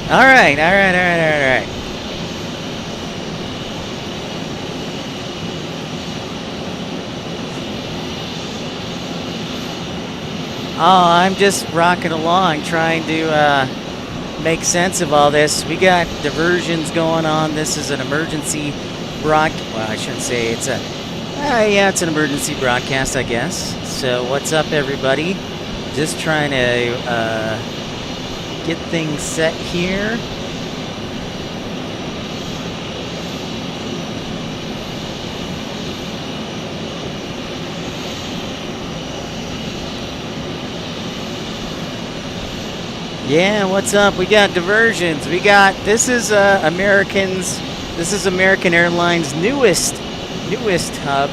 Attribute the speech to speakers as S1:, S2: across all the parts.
S1: All right, all right, all right, all right. Oh, I'm just rocking along, trying to make sense of all this. We got diversions going on. This is an emergency well, I shouldn't say it's a, yeah, it's an emergency broadcast, I guess. So what's up, everybody? Just trying to get things set here. Yeah, what's up? We got diversions. We got, this is American Airlines' newest hub,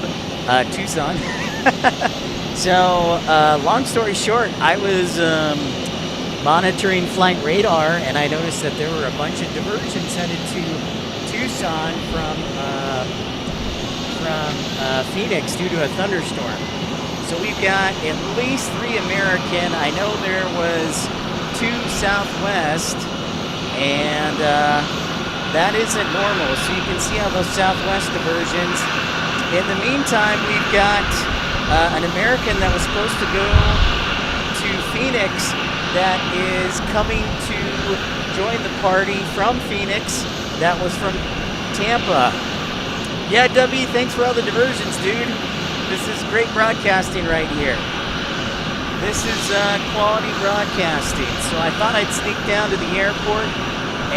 S1: Tucson. So, long story short, I was monitoring flight radar, and I noticed that there were a bunch of diversions headed to Tucson from Phoenix due to a thunderstorm. So we've got at least 3 American. I know there was 2 Southwest, and that isn't normal. So you can see how those Southwest diversions. In the meantime, we've got an American that was supposed to go to Phoenix that is coming to join the party from Phoenix. That was from Tampa. Yeah, W, thanks for all the diversions, dude. This is great broadcasting right here. This is quality broadcasting. So I thought I'd sneak down to the airport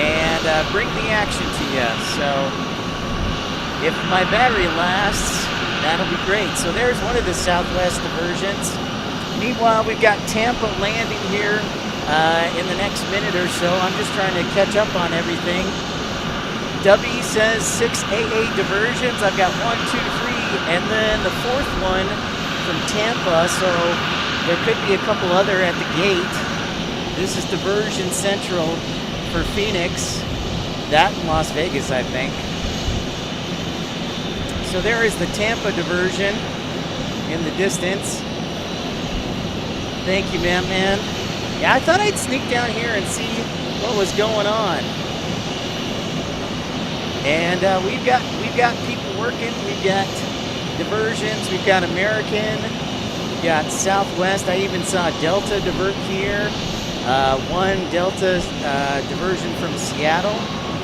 S1: and bring the action to you. So if my battery lasts, that'll be great. So there's one of the Southwest diversions. Meanwhile, we've got Tampa landing here in the next minute or so. I'm just trying to catch up on everything. W says 6 AA diversions. I've got 1, 2, 3, and then the 4th one from Tampa. So there could be a couple other at the gate. This is Diversion Central for Phoenix. That in Las Vegas, I think. So there is the Tampa diversion in the distance. Thank you, man. Yeah, I thought I'd sneak down here and see what was going on. And we've got people working. We've got diversions. We've got American. We've got Southwest. I even saw Delta divert here. One Delta diversion from Seattle.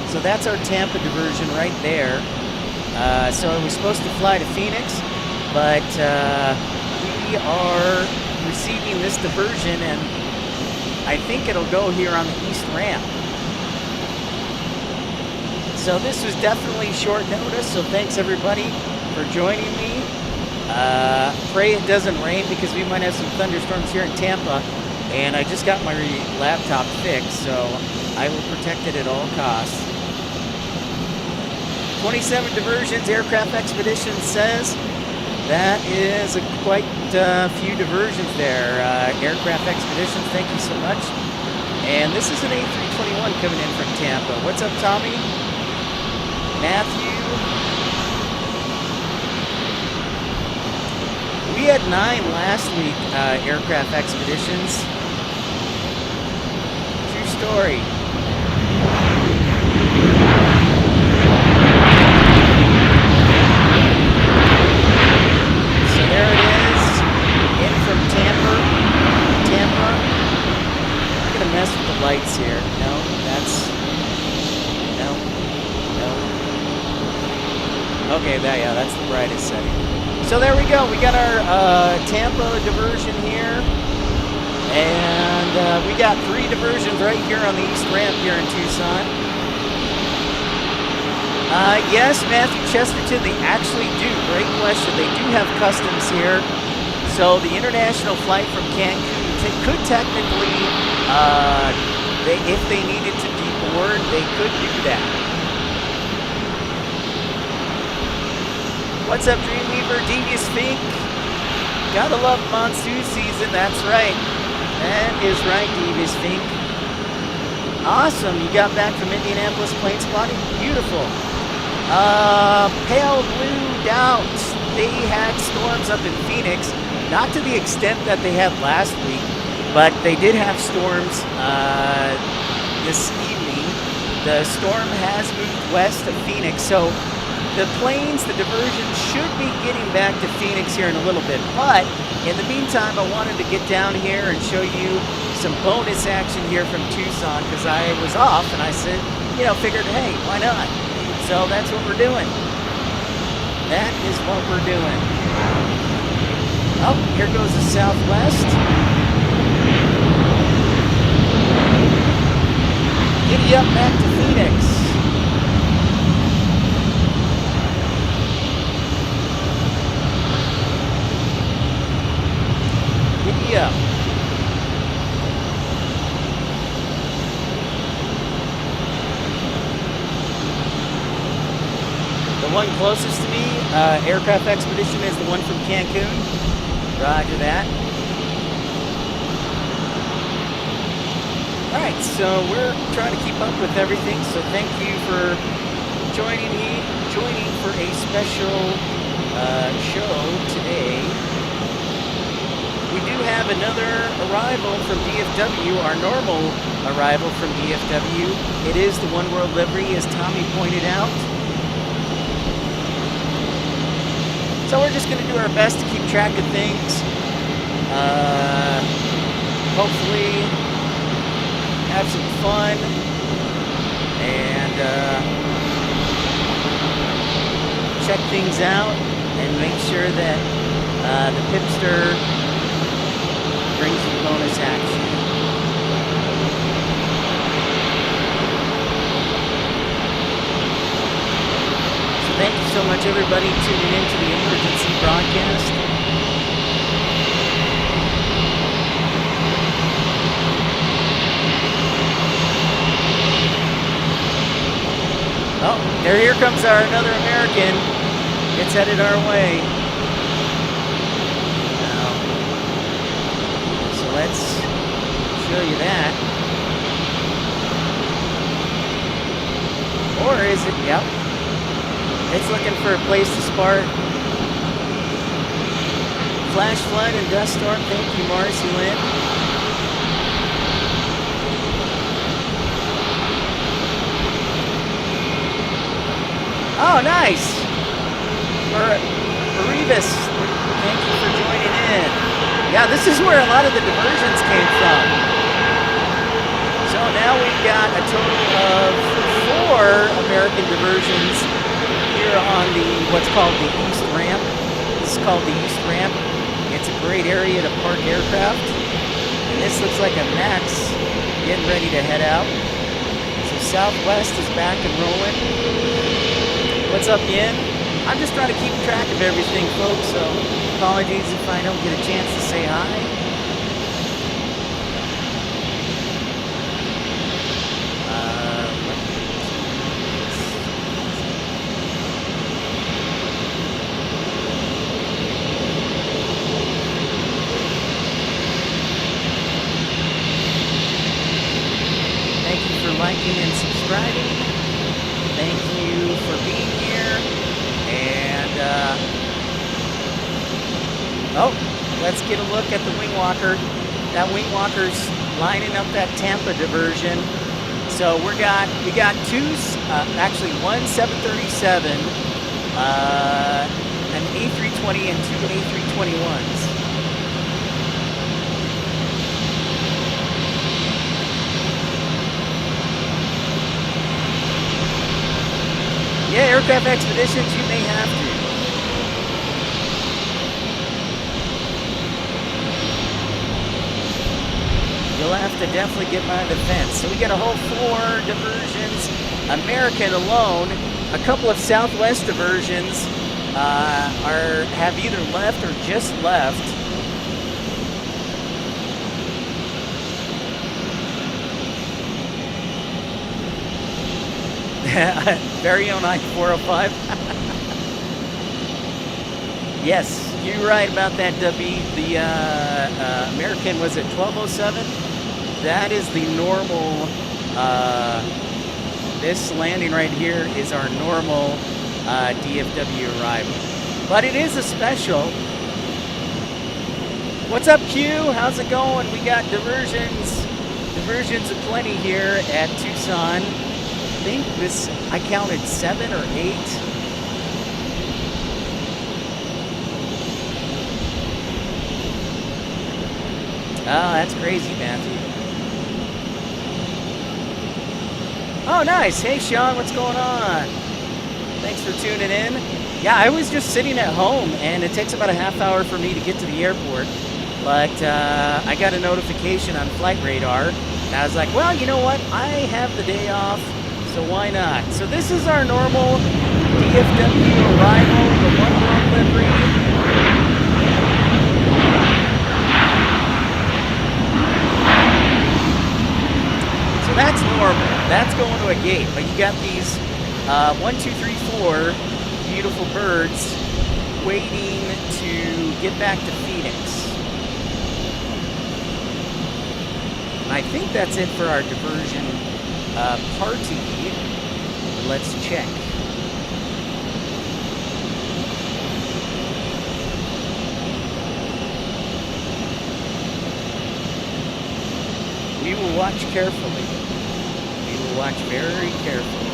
S1: So that's our Tampa diversion right there. So I was supposed to fly to Phoenix, but we are receiving this diversion, and I think it'll go here on the east ramp. So this was definitely short notice, so thanks everybody for joining me. Pray it doesn't rain because we might have some thunderstorms here in Tampa, and I just got my laptop fixed, so I will protect it at all costs. 27 diversions, Aircraft Expedition says. That is quite a few diversions there. Aircraft Expeditions, thank you so much. And this is an A321 coming in from Tampa. What's up, Tommy? Matthew. We had 9 last week, Aircraft Expeditions. True story. Mess with the lights here. No, that's no. Okay, yeah, that's the brightest setting. So there we go. We got our Tampa diversion here, and we got 3 diversions right here on the east ramp here in Tucson. Yes, Matthew Chesterton, they actually do. Great question. They do have customs here. So the international flight from Cancun could technically, if they needed to deboard, they could do that. What's up, Dreamweaver? Devious Fink. Gotta love monsoon season. That's right. That is right, Devious Fink. Awesome. You got back from Indianapolis Planespotting. Beautiful. Pale Blue Doubt. They had storms up in Phoenix. Not to the extent that they had last week, but they did have storms this evening. The storm has moved west of Phoenix, so the planes, the diversion, should be getting back to Phoenix here in a little bit. But in the meantime, I wanted to get down here and show you some bonus action here from Tucson, because I was off and I said, you know, figured, hey, why not? So that's what we're doing. That is what we're doing. Oh, here goes the Southwest. Giddy up back to Phoenix. Giddy up. The one closest to me, Aircraft Expedition, is the one from Cancun. Roger that. All right, so we're trying to keep up with everything. So thank you for joining for a special show today. We do have another arrival from DFW, our normal arrival from DFW. It is the One World livery, as Tommy pointed out. So we're just going to do our best to keep track of things. Hopefully have some fun and check things out and make sure that the Pipster brings you bonus action. Thank you so much, everybody, tuning in to the emergency broadcast. Oh, here comes another American. It's headed our way. So let's show you that. Or is it? Yep. It's looking for a place to spark. Flash flood and dust storm. Thank you, Marcy Lynn. Oh, nice. Revis, thank you for joining in. Yeah, this is where a lot of the diversions came from. So now we've got a total of 4 American diversions on the what's called the East Ramp. This is called the East Ramp. It's a great area to park aircraft. And this looks like a Max getting ready to head out. So Southwest is back and rolling. What's up, Yin? I'm just trying to keep track of everything, folks, so apologies if I don't get a chance to say hi. Liking and subscribing. Thank you for being here. And let's get a look at the wing walker. That wing walker's lining up that Tampa diversion. So we got two, actually one 737, an A320, and 2 A321s. Yeah, Aircraft Expeditions, you may have to. You'll have to definitely get by the fence. So we got a whole 4 diversions. American alone, a couple of Southwest diversions have either left or just left. Very own I-405. Yes, you're right about that, W. The American was at 1207. That is the normal. This landing right here is our normal DFW arrival. But it is a special. What's up, Q? How's it going? We got diversions aplenty here at Tucson. think this, I counted 7 or 8. Oh, that's crazy, Matthew. Oh, nice. Hey, Sean, what's going on? Thanks for tuning in. Yeah, I was just sitting at home, and it takes about a half hour for me to get to the airport. But I got a notification on Flight Radar, and I was like, well, you know what? I have the day off, so why not? So this is our normal DFW arrival, the One World livery. So that's normal. That's going to a gate. But you got these 1, 2, 3, 4 beautiful birds waiting to get back to Phoenix. And I think that's it for our diversion party. Let's check. We will watch carefully. We will watch very carefully.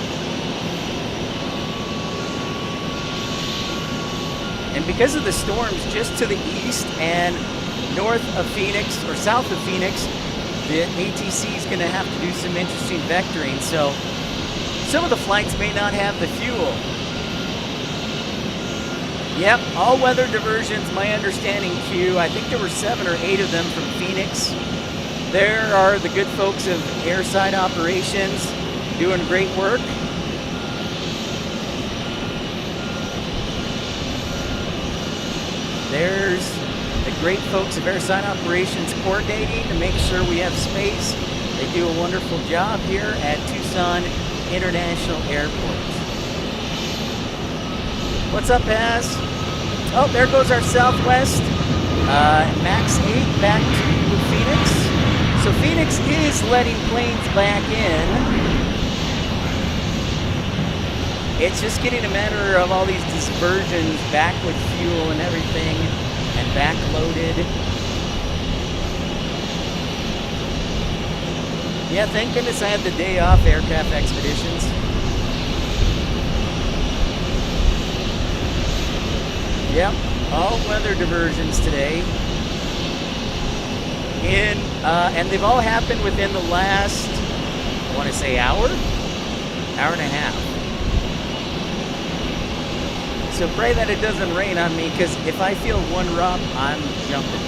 S1: And because of the storms just to the east and north of Phoenix, or south of Phoenix, the ATC is going to have to do some interesting vectoring. So some of the flights may not have the fuel. Yep, all-weather diversions, my understanding, Q. I think there were 7 or 8 of them from Phoenix. There are the good folks of airside operations doing great work. There's the great folks of airside operations coordinating to make sure we have space. They do a wonderful job here at Tucson International Airport. What's up, Az? Oh, there goes our Southwest. Max 8 back to Phoenix. So Phoenix is letting planes back in. It's just getting a matter of all these diversions back with fuel and everything and back loaded. Yeah, thank goodness I had the day off, Aircraft Expeditions. Yep, all weather diversions today. And they've all happened within the last, I want to say hour and a half. So pray that it doesn't rain on me, because if I feel one rub, I'm jumping.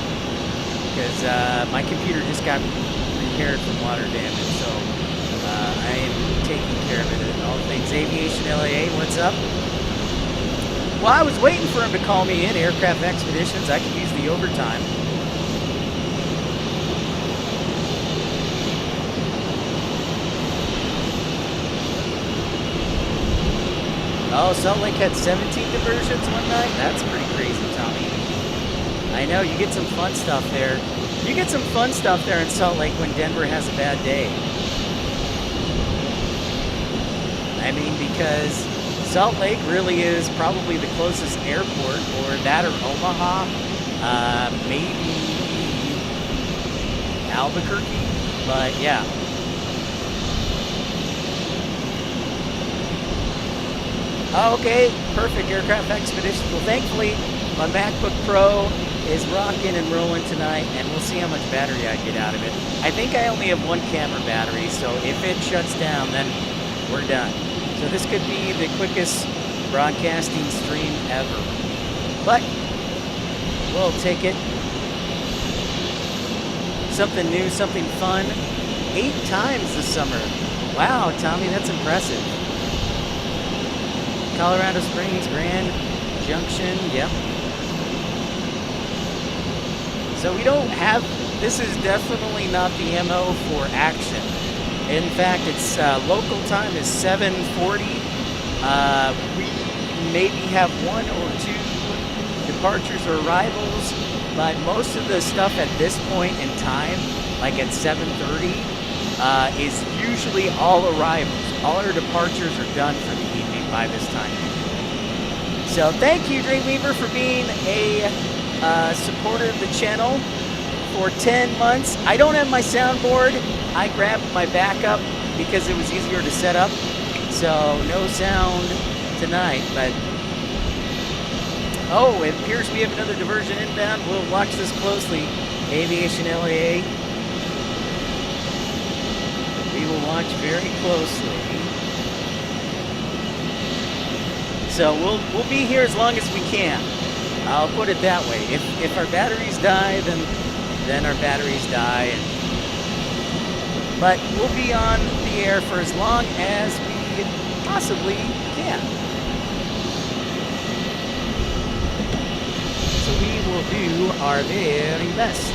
S1: Because my computer just got repaired from water damage, so I am taking care of it. All things Aviation LAA, what's up? Well, I was waiting for him to call me in, Aircraft Expeditions. I could use the overtime. Oh, Salt Lake had 17 diversions one night? That's pretty crazy, Tommy. I know, you get some fun stuff there. You get some fun stuff there in Salt Lake when Denver has a bad day. I mean, because Salt Lake really is probably the closest airport, or that or Omaha, maybe Albuquerque, but yeah. Oh, okay, perfect, Aircraft Expedition. Well, thankfully, my MacBook Pro is rocking and rolling tonight, and we'll see how much battery I get out of it. I think I only have 1 camera battery, so if it shuts down, then we're done. So this could be the quickest broadcasting stream ever. But we'll take it. Something new, something fun. 8 times this summer. Wow, Tommy, that's impressive. Colorado Springs, Grand Junction, yep. So we don't have, this is definitely not the MO for action. In fact, it's local time is 7:40. We maybe have 1 or 2 departures or arrivals, but most of the stuff at this point in time, like at 7:30, is usually all arrivals. All our departures are done for the evening by this time. So thank you, Dreamweaver, for being a supporter of the channel for 10 months. I don't have my soundboard. I grabbed my backup because it was easier to set up. So no sound tonight, but oh, it appears we have another diversion inbound. We'll watch this closely. Aviation LAA. We will watch very closely. So we'll be here as long as we can. I'll put it that way. If our batteries die, then our batteries die. But we'll be on the air for as long as we possibly can. So we will do our very best.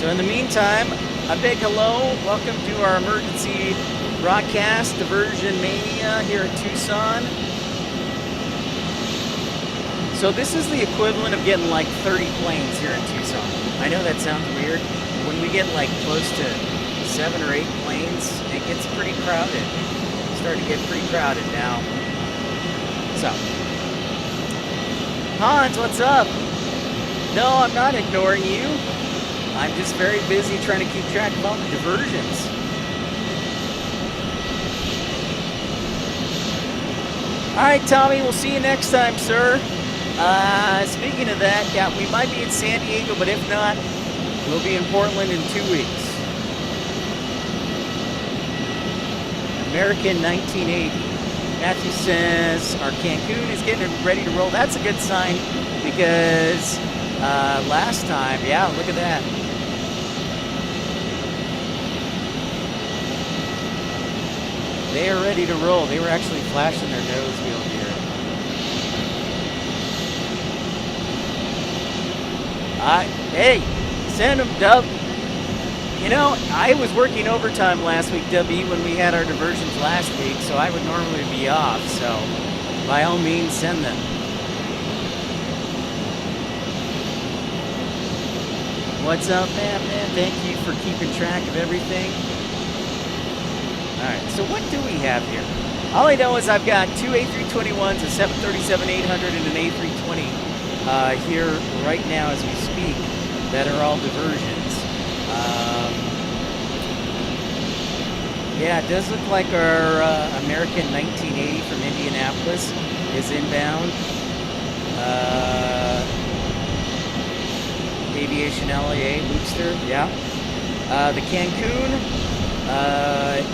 S1: So in the meantime, a big hello. Welcome to our emergency broadcast, Diversion Mania here at Tucson. So this is the equivalent of getting like 30 planes here in Tucson. I know that sounds weird. When we get like close to 7 or 8 planes, it gets pretty crowded. It's starting to get pretty crowded now. So, Hans, what's up? No, I'm not ignoring you. I'm just very busy trying to keep track of all the diversions. All right, Tommy, we'll see you next time, sir. Speaking of that, yeah, we might be in San Diego, but if not, we'll be in Portland in 2 weeks. American 1980. Matthew says our Cancun is getting ready to roll. That's a good sign because last time, yeah, look at that. They are ready to roll. They were actually flashing their nose wheel here. Hey, send them, Dub. You know, I was working overtime last week, W, when we had our diversions last week, so I would normally be off. So, by all means, send them. What's up, man? Thank you for keeping track of everything. All right, so what do we have here? All I know is I've got 2 A321s, a 737-800, and an A320 here right now as we speak that are all diversions. Yeah, it does look like our American 1980 from Indianapolis is inbound. Aviation LAA, Loopster, yeah. The Cancun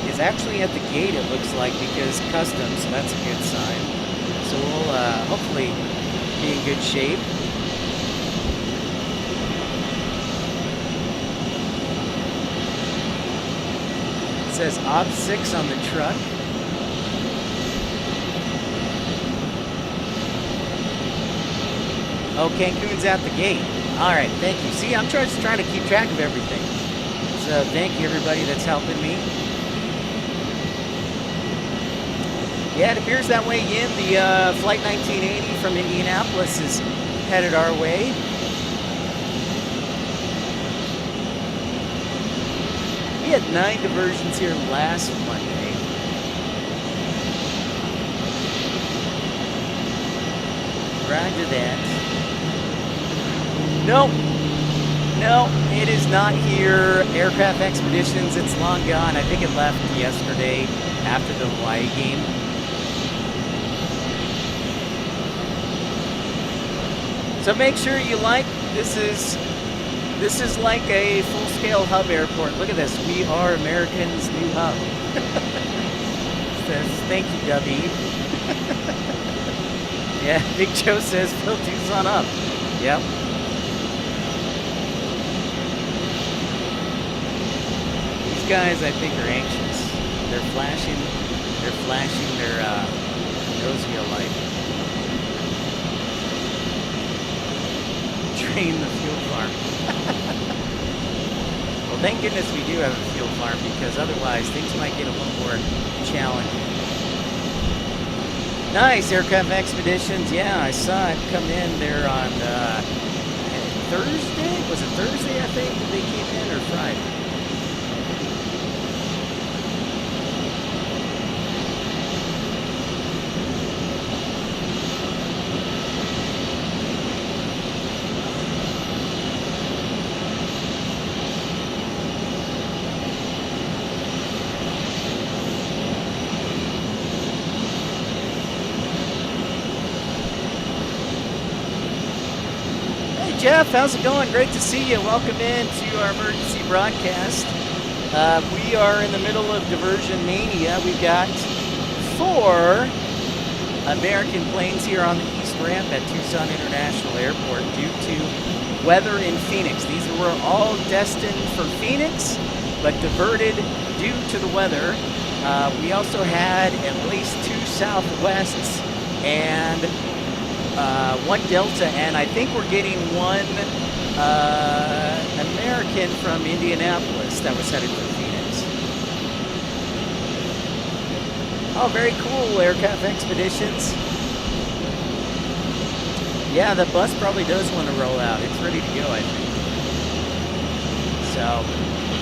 S1: is actually at the gate, it looks like, because customs, so that's a good sign. So we'll hopefully be in good shape. It says Op 6 on the truck. Oh, Cancun's at the gate. All right, thank you. See, I'm just trying to keep track of everything. So thank you, everybody that's helping me. Yeah, it appears that way in. The Flight 1980 from Indianapolis is headed our way. We had 9 diversions here last Monday. Roger that. Nope. No, it is not here. Aircraft Expeditions, it's long gone. I think it left yesterday after the Hawaii game. So make sure you like, this is like a full-scale hub airport. Look at this. We are America's new hub. Says, thank you, Dubby. Yeah, Big Joe says, fill Tucson up. Yep. Guys, I think, are anxious. They're flashing their nose wheel light. Drain the fuel farm. Well, thank goodness we do have a fuel farm, because otherwise things might get a little more challenging. Nice, Aircraft Expeditions. Yeah, I saw it come in there on Thursday. Was it Thursday, I think, that they came in, or Friday? Jeff, how's it going? Great to see you. Welcome in to our emergency broadcast. We are in the middle of diversion mania. We've got 4 American planes here on the east ramp at Tucson International Airport due to weather in Phoenix. These were all destined for Phoenix, but diverted due to the weather. We also had at least 2 Southwests and 1 Delta, and I think we're getting 1 American from Indianapolis that was headed for Phoenix. Oh, very cool, Aircraft Expeditions. Yeah, the bus probably does want to roll out. It's ready to go, I think. So,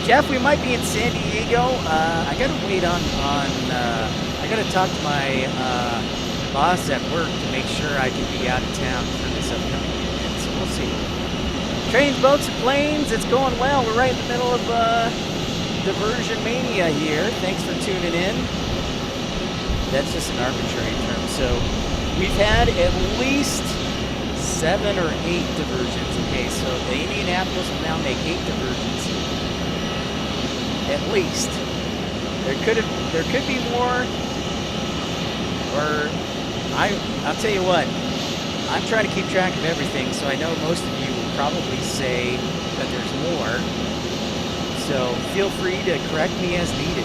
S1: Jeff, we might be in San Diego. I gotta wait on I gotta talk to my boss at work to make sure I can be out of town for this upcoming weekend, so we'll see. Trains, boats, and planes, it's going well. We're right in the middle of diversion mania here. Thanks for tuning in. That's just an arbitrary term. So we've had at least 7 or 8 diversions. Okay, so the Indianapolis will now make 8 diversions. At least. There could be more, or I'll tell you what, I'm trying to keep track of everything, so I know most of you will probably say that there's more. So feel free to correct me as needed.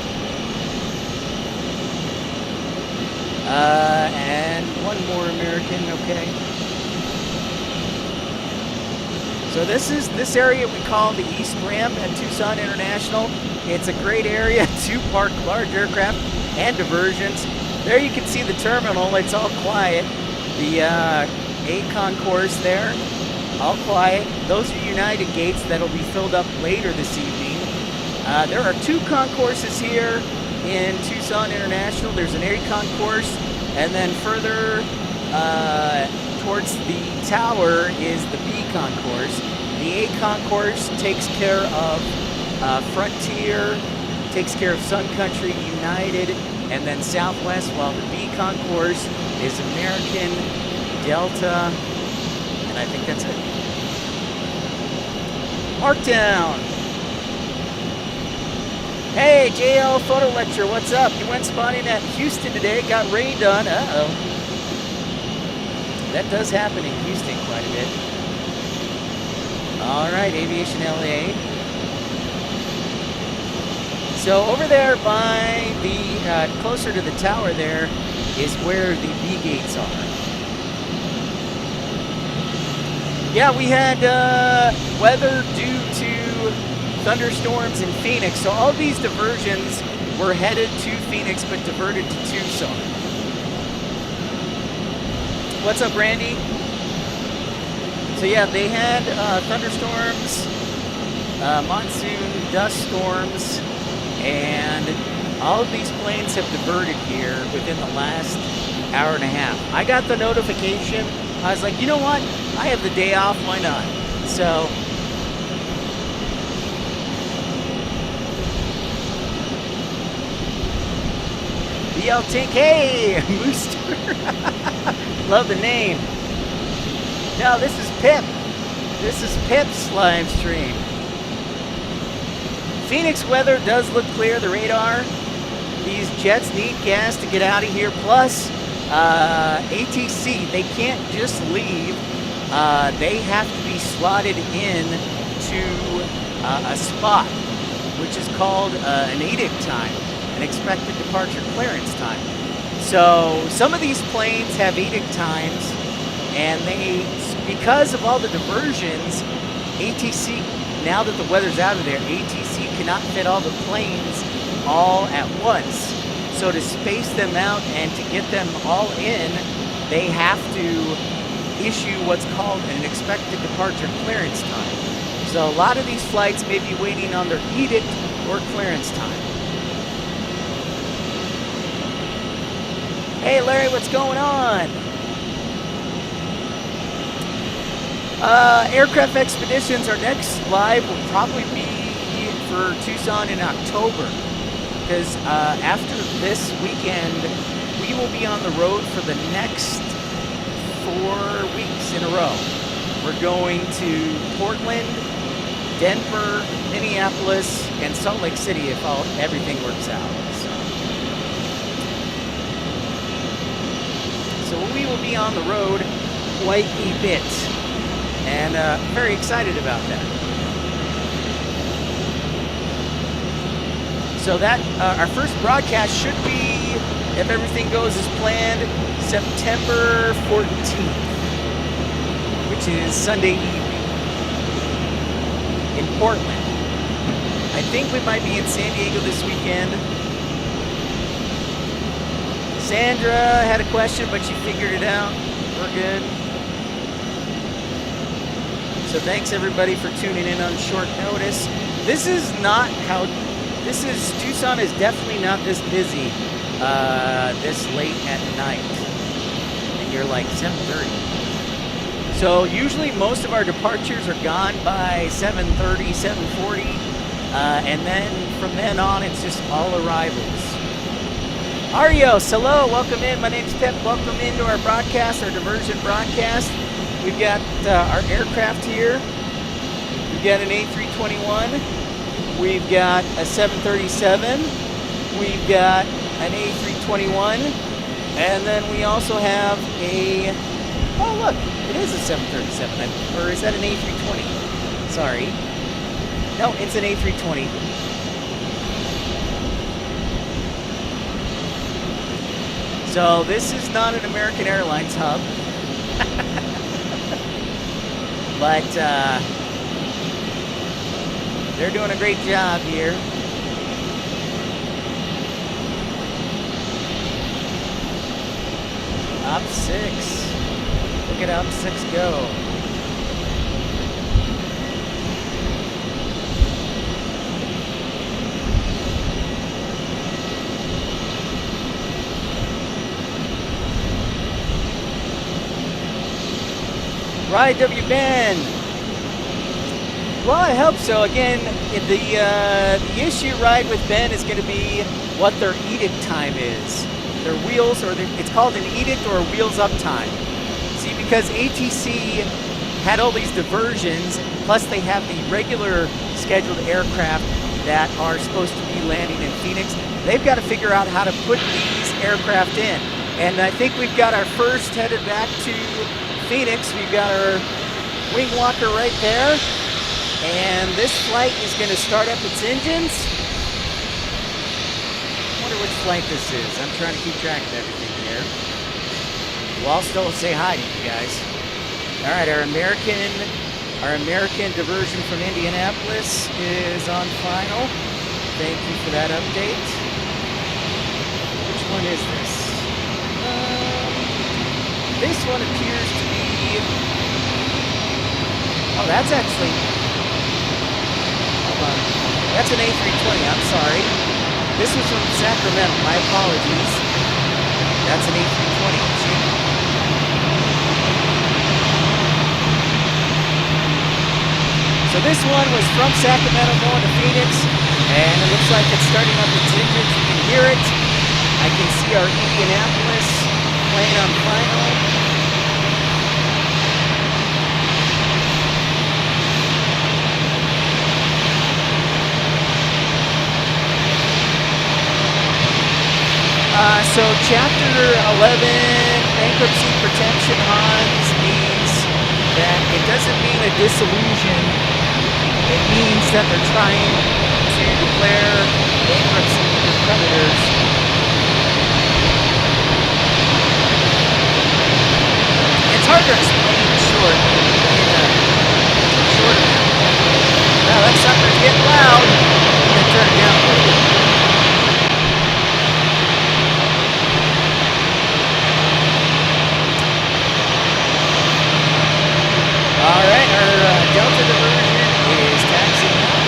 S1: And 1 more American, okay. So this area we call the East Ramp at Tucson International. It's a great area to park large aircraft and diversions. There you can see the terminal. It's all quiet. The A concourse there, all quiet. Those are United gates that'll be filled up later this evening. There are 2 concourses here in Tucson International. There's an A concourse, and then further towards the tower is the B concourse. The A concourse takes care of Frontier, takes care of Sun Country, United, and then Southwest, while the B concourse is American, Delta, and I think that's it. Markdown. Hey, JL Photo Lecture, what's up? You went spotting at Houston today, got rained on. Uh-oh. That does happen in Houston quite a bit. All right, Aviation LA. So over there by the, closer to the tower there is where the B gates are. Yeah, we had weather due to thunderstorms in Phoenix. So all these diversions were headed to Phoenix but diverted to Tucson. What's up, Randy? So yeah, they had thunderstorms, monsoon dust storms, and all of these planes have diverted here within the last hour and a half. I got the notification. I was like, you know what? I have the day off. Why not? So BLTK Mooster. Love the name. No, this is Pip. This is Pip's live stream. Phoenix weather does look clear, the radar. These jets need gas to get out of here. Plus, ATC, they can't just leave. They have to be slotted in to a spot, which is called an edict time, an expected departure clearance time. So some of these planes have edict times, and because of all the diversions, ATC, now that the weather's out of there, ATC cannot fit all the planes all at once. So to space them out and to get them all in, they have to issue what's called an expected departure clearance time. So a lot of these flights may be waiting on their edict or clearance time. Hey Larry, what's going on? Aircraft Expeditions, our next live will probably be for Tucson in October, because after this weekend, we will be on the road for the next 4 weeks in a row. We're going to Portland, Denver, Minneapolis, and Salt Lake City if everything works out. So we will be on the road quite a bit, and very excited about that. So that our first broadcast should be, if everything goes as planned, September 14th, which is Sunday evening in Portland. I think we might be in San Diego this weekend. Sandra had a question, but she figured it out. We're good. So thanks everybody for tuning in on short notice. This is not how, Tucson is definitely not this busy this late at night. And you're like 7:30. So usually most of our departures are gone by 7:30, 7:40. And then from then on, it's just all arrivals. Arios, hello, welcome in. My name's Pep. Welcome into our broadcast, our diversion broadcast. We've got our aircraft here. We've got an A321. We've got a 737. We've got an A321. And then we also have a, oh look, it is a 737. Or is that an A320? Sorry. No, it's an A320. So this is not an American Airlines hub. But they're doing a great job here. Up 6. Look at Up 6 go. Ride W. Ben. Well, I hope so. Again, the issue ride with Ben is going to be what their edict time is. Their wheels, or it's called an edict or a wheels up time. See, because ATC had all these diversions, plus they have the regular scheduled aircraft that are supposed to be landing in Phoenix. They've got to figure out how to put these aircraft in. And I think we've got our first headed back to Phoenix. We've got our wing walker right there, and this flight is going to start up its engines. I wonder which flight this is. I'm trying to keep track of everything here. Well, I'll still say hi to you guys. All right, our American diversion from Indianapolis is on final. Thank you for that update. Which one is this? This one appears to be, oh, that's actually, hold on, that's an A320, I'm sorry. This was from Sacramento, my apologies. That's an A320, see? So this one was from Sacramento going to Phoenix, and it looks like it's starting up its engines. You can hear it. I can see our Indianapolis plane on final. So Chapter 11 bankruptcy protection, Hans, means that it doesn't mean a dissolution. It means that they're trying to declare bankruptcy with their creditors. It's hard to explain in short. Now that sucker's getting loud. I'm going to turn it down a little bit. All right, our Delta diversion is taxiing out.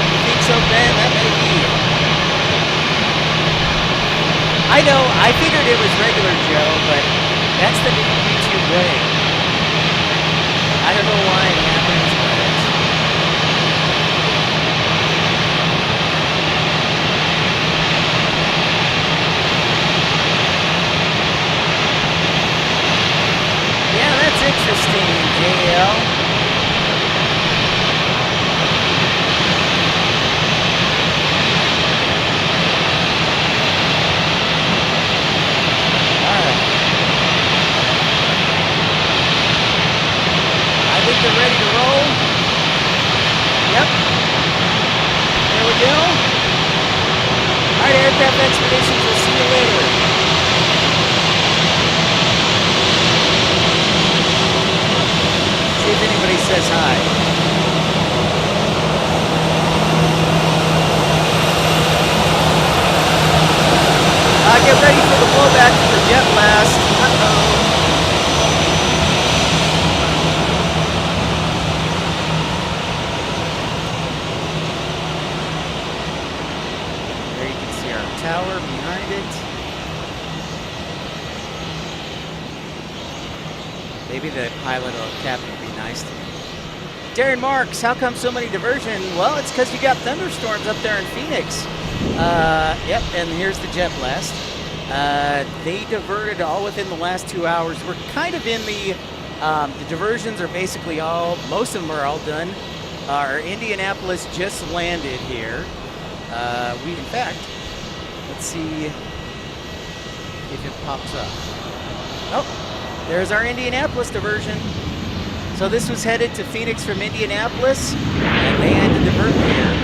S1: You think so, Ben? That may be. I know, I figured it was regular Joe, but that's the new YouTube way. I don't know why it happens, but they're ready to roll. Yep. There we go. All right, Aircraft Expeditions, we'll see you later. See if anybody says hi. Get ready for the blowback for the jet blast. Uh-oh. There you can see our tower behind it. Maybe the pilot or captain would be nice to me. Darren Marks, how come so many diversion? Well, it's because you got thunderstorms up there in Phoenix. Yep, and here's the jet blast. They diverted all within the last 2 hours. We're kind of in the diversions are basically most of them are all done. Our Indianapolis just landed here. In fact, let's see if it pops up. Oh, there's our Indianapolis diversion. So this was headed to Phoenix from Indianapolis, and they had to divert here.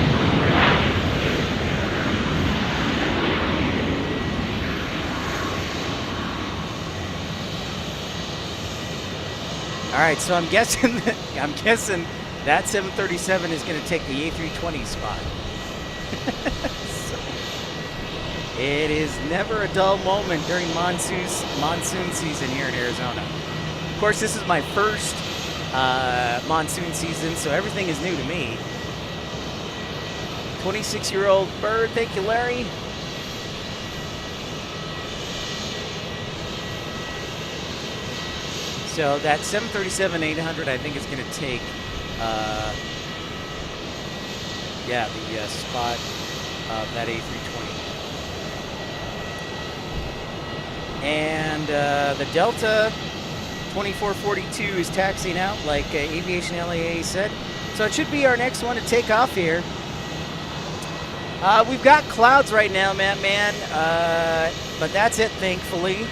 S1: All right, so I'm guessing that 737 is going to take the A320 spot. So, it is never a dull moment during monsoon season here in Arizona. Of course, this is my first monsoon season, so everything is new to me. 26-year-old bird, thank you, Larry. So that 737-800, I think, is going to take, the spot of that A320. And the Delta 2442 is taxiing out, like Aviation LAA said. So it should be our next one to take off here. We've got clouds right now, man, but that's it, thankfully.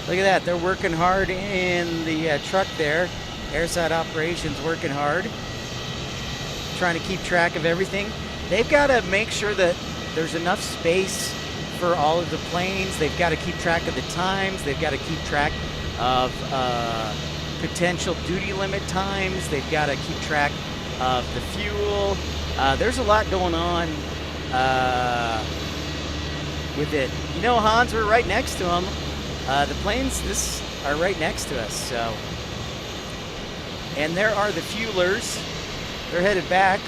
S1: Look at that, they're working hard in the truck there. Airside operations working hard, trying to keep track of everything. They've got to make sure that there's enough space for all of the planes. They've got to keep track of the times. They've got to keep track of potential duty limit times. They've got to keep track of the fuel. There's a lot going on with it. You know, Hans, we're right next to them. The planes are right next to us, so. And there are the fuelers. They're headed back.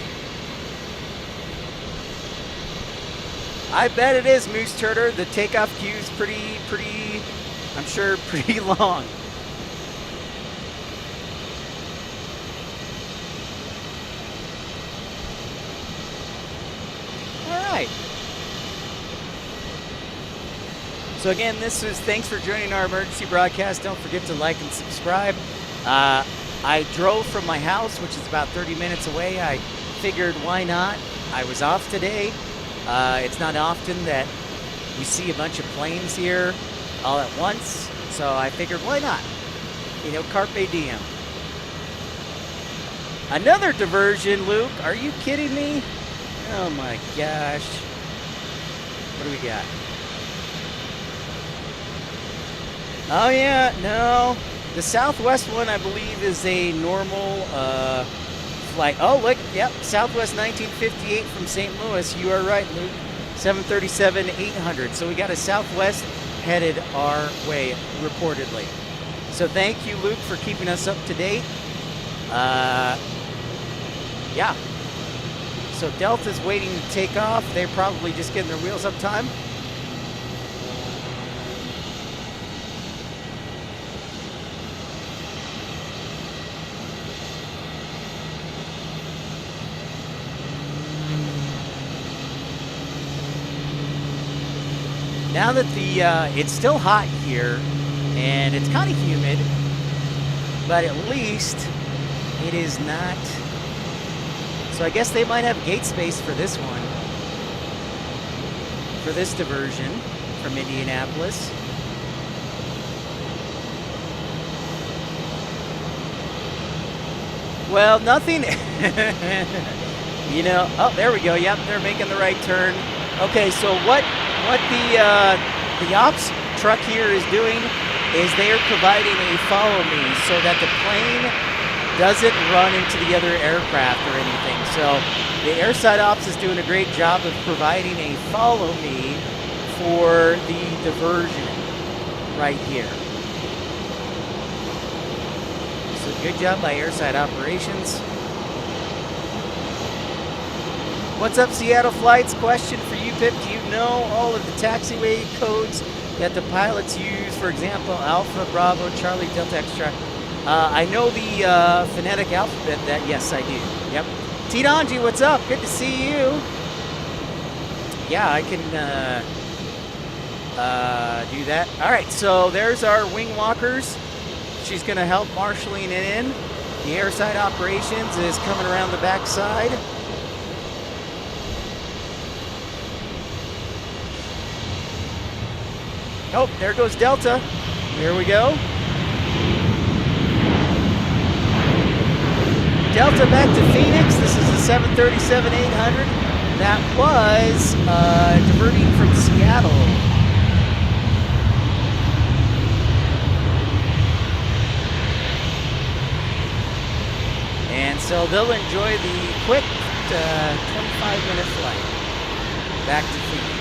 S1: I bet it is, Moose Turter. The takeoff queue is pretty, I'm sure, pretty long. All right. So again, thanks for joining our emergency broadcast. Don't forget to like and subscribe. I drove from my house, which is about 30 minutes away. I figured, why not? I was off today. It's not often that we see a bunch of planes here all at once. So I figured, why not? You know, carpe diem. Another diversion, Luke. Are you kidding me? Oh my gosh. What do we got? Oh yeah, no. The Southwest one, I believe, is a normal flight. Oh, look, yep, Southwest 1958 from St. Louis. You are right, Luke. 737-800. So we got a Southwest headed our way, reportedly. So thank you, Luke, for keeping us up to date. Yeah. So Delta's waiting to take off. They're probably just getting their wheels up time. Now that it's still hot here, and it's kind of humid, but at least it is not. So I guess they might have gate space for this one, for this diversion from Indianapolis. Well, nothing. You know, oh, there we go. Yep, they're making the right turn. Okay, so what the ops truck here is doing is they are providing a follow me so that the plane doesn't run into the other aircraft or anything. So the airside ops is doing a great job of providing a follow me for the diversion right here. So good job by airside operations. What's up, Seattle Flights? Question for you, Pip. Do you know all of the taxiway codes that the pilots use? For example, Alpha, Bravo, Charlie, Delta, Extra. I know the phonetic alphabet. That yes, I do. Yep. T-Donji, what's up? Good to see you. Yeah, I can do that. All right, so there's our wing walkers. She's going to help marshaling it in. The airside operations is coming around the backside. Oh, there goes Delta. Here we go. Delta back to Phoenix. This is a 737-800. That was diverting from Seattle. And so they'll enjoy the quick 25-minute flight back to Phoenix.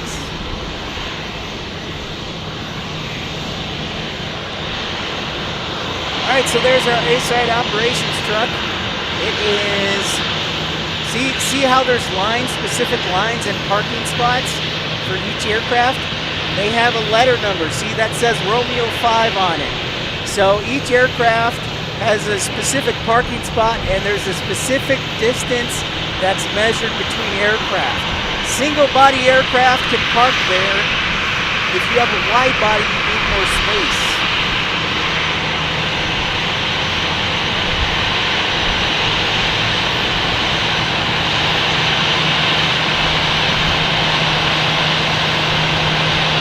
S1: All right, so there's our A-side operations truck. It is, see how there's lines, specific lines and parking spots for each aircraft? They have a letter number. See, that says Romeo 5 on it. So each aircraft has a specific parking spot and there's a specific distance that's measured between aircraft. Single body aircraft can park there. If you have a wide body, you need more space.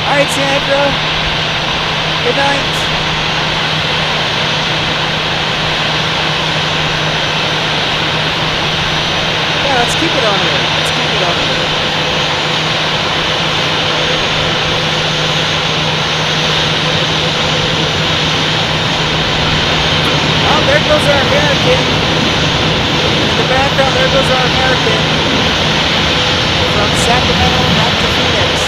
S1: All right, Sandra. Good night. Yeah, let's keep it on there. Let's keep it on there. Oh, there goes our American. In the background, there goes our American. From Sacramento back to Phoenix.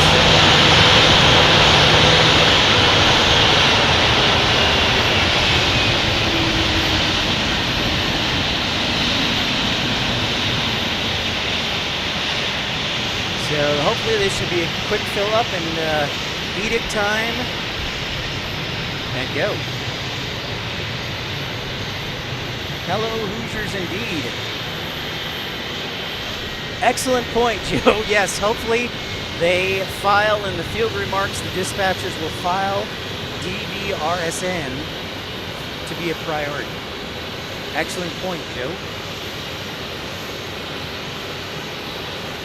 S1: So hopefully this should be a quick fill up and eat it time and go. Hello, Hoosiers indeed. Excellent point, Joe. Yes, hopefully they file in the field remarks, the dispatchers will file DVRSN to be a priority. Excellent point, Joe.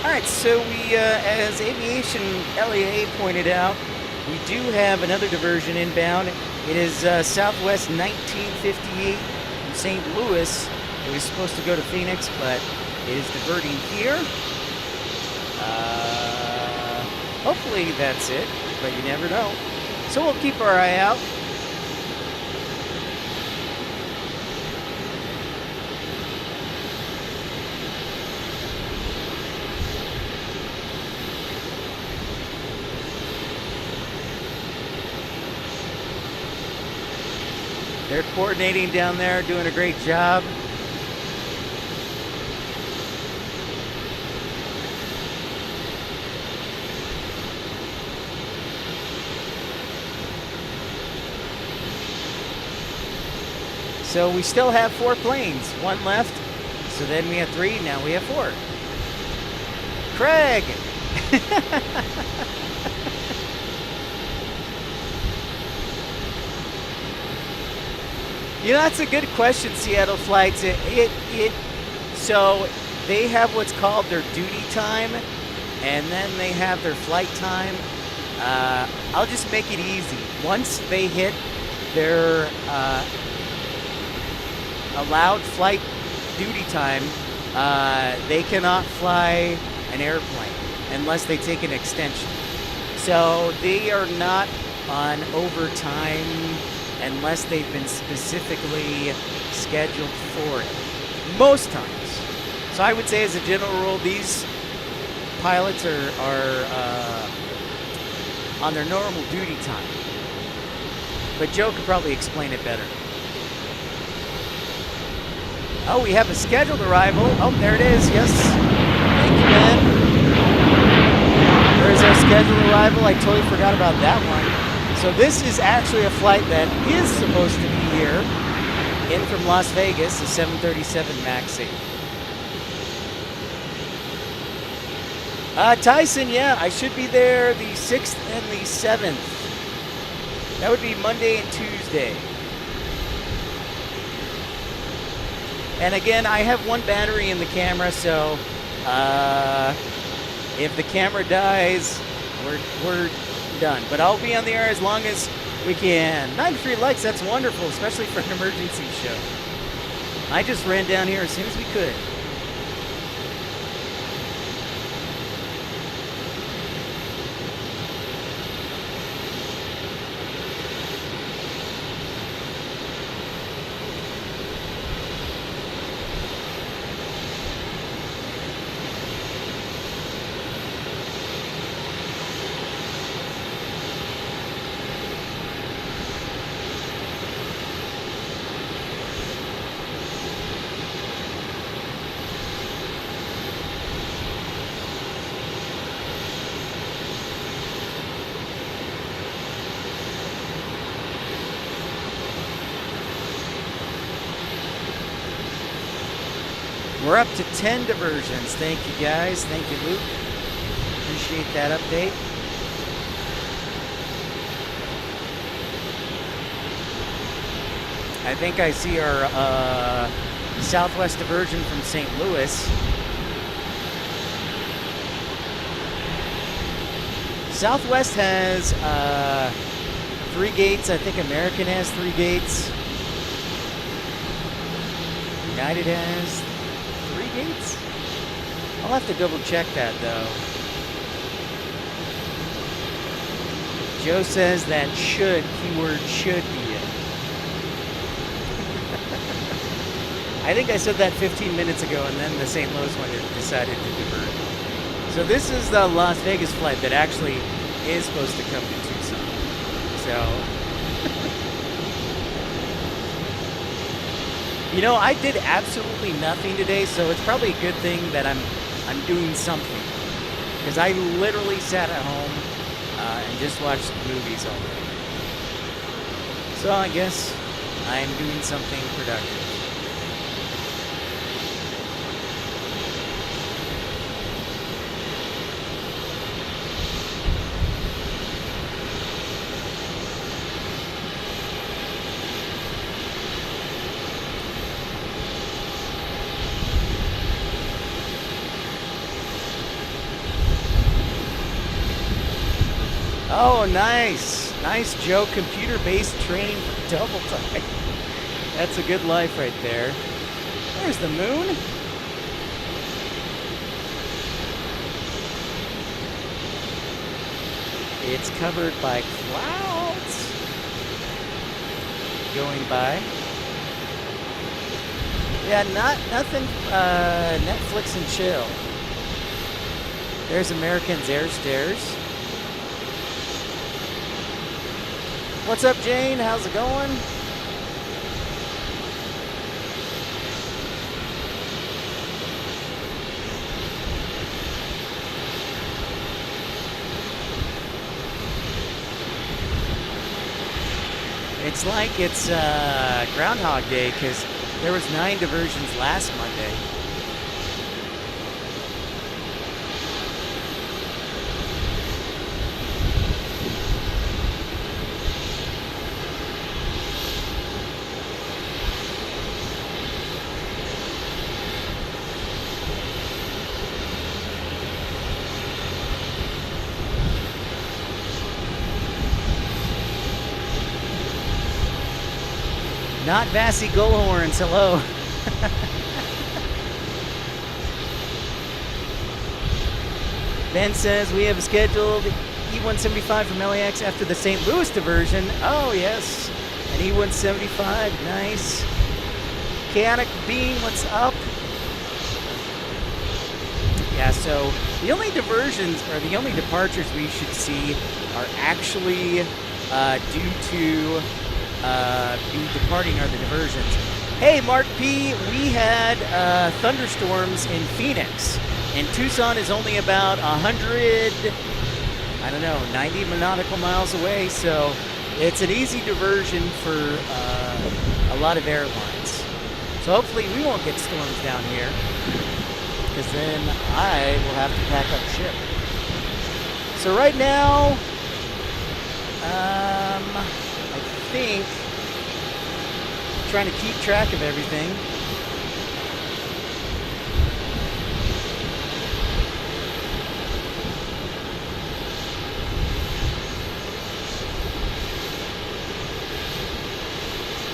S1: All right, so we, as Aviation LAA pointed out, we do have another diversion inbound. It is Southwest 1958 from St. Louis. It was supposed to go to Phoenix, but it is diverting here. Hopefully that's it, but you never know. So we'll keep our eye out. They're coordinating down there, doing a great job. So we still have 4 planes, 1 left. So then we have 3, now we have 4. Craig! You know, that's a good question, Seattle Flights. So they have what's called their duty time, and then they have their flight time. I'll just make it easy. Once they hit their allowed flight duty time, they cannot fly an airplane unless they take an extension. So they are not on overtime unless they've been specifically scheduled for it, most times. So I would say as a general rule, these pilots are on their normal duty time. But Joe could probably explain it better. Oh, we have a scheduled arrival. Oh, there it is. Yes. Thank you, Ben. There's our scheduled arrival. I totally forgot about that one. So this is actually a flight that is supposed to be here in from Las Vegas, the 737 MAX 8. Tyson, yeah, I should be there the 6th and the 7th. That would be Monday and Tuesday. And again, I have one battery in the camera, so if the camera dies, we're done. But I'll be on the air as long as we can. 93 likes, that's wonderful, especially for an emergency show. I just ran down here as soon as we could. We're up to 10 diversions. Thank you, guys. Thank you, Luke. Appreciate that update. I think I see our Southwest diversion from St. Louis. Southwest has 3 gates. I think American has 3 gates. United has 3 gates? I'll have to double check that though. Joe says that should, keyword should be it. I think I said that 15 minutes ago and then the St. Louis one decided to divert. So this is the Las Vegas flight that actually is supposed to come to Tucson. So, you know, I did absolutely nothing today, so it's probably a good thing that I'm doing something. Because I literally sat at home and just watched movies all day. So I guess I'm doing something productive. Oh, nice. Nice, Joe. Computer-based training for double time. That's a good life right there. There's the moon. It's covered by clouds going by. Yeah, nothing Netflix and chill. There's American's Air Stairs. What's up, Jane? How's it going? It's like it's Groundhog Day because there was 9 diversions last Monday. Not Vassy Gullhorns, hello. Ben says we have scheduled E175 from LAX after the St. Louis diversion. Oh, yes. An E175. Nice. Chaotic Bean, what's up? Yeah, so the only diversions or the only departures we should see are actually due to be departing are the diversions. Hey, Mark P., we had thunderstorms in Phoenix, and Tucson is only about 100, I don't know, 90 nautical miles away, so it's an easy diversion for a lot of airlines. So hopefully we won't get storms down here, because then I will have to pack up ship. So right now, I think trying to keep track of everything.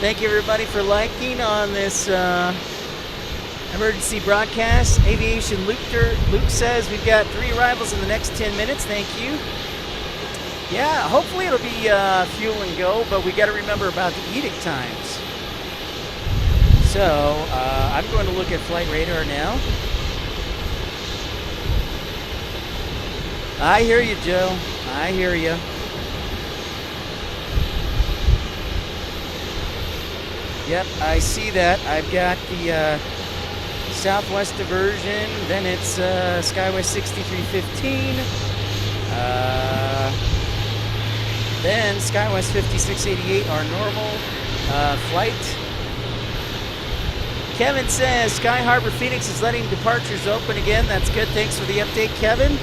S1: Thank you everybody for liking on this emergency broadcast. Aviation Luke says we've got 3 arrivals in the next 10 minutes. Thank you. Yeah, hopefully it'll be fuel and go, but we got to remember about the edict times. So I'm going to look at flight radar now. I hear you, Joe. I hear you. Yep, I see that. I've got the Southwest diversion, then it's Skywest 6315, then Skywest 5688, our normal flight. Kevin says Sky Harbor Phoenix is letting departures open again. That's good. Thanks for the update, Kevin.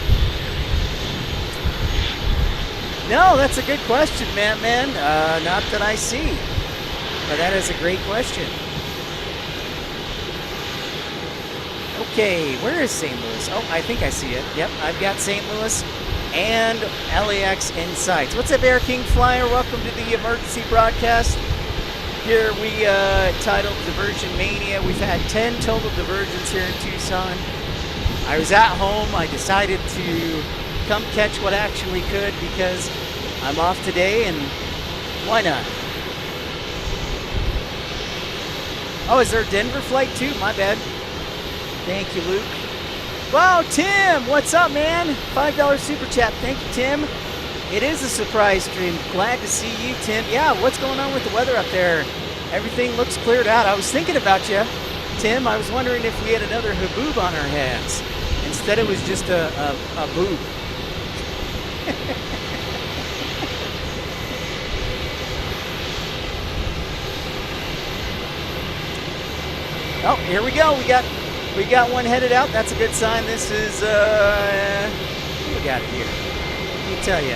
S1: No, that's a good question, man. Not that I see. But that is a great question. Okay, where is St. Louis? Oh, I think I see it. Yep, I've got St. Louis and LAX in sight. What's up, Air King Flyer? Welcome to the emergency broadcast. Here we titled Diversion Mania. We've had 10 total diversions here in Tucson. I was at home. I decided to come catch what actually could because I'm off today, and why not? Oh, is there a Denver flight too? My bad. Thank you, Luke. Wow, Tim, what's up, man? $5 super chat. Thank you, Tim. It is a surprise stream. Glad to see you, Tim. Yeah, what's going on with the weather up there? Everything looks cleared out. I was thinking about you, Tim. I was wondering if we had another haboob on our hands. Instead, it was just a boob. Oh, here we go. We got one headed out. That's a good sign. This is what we got here? Let me tell you.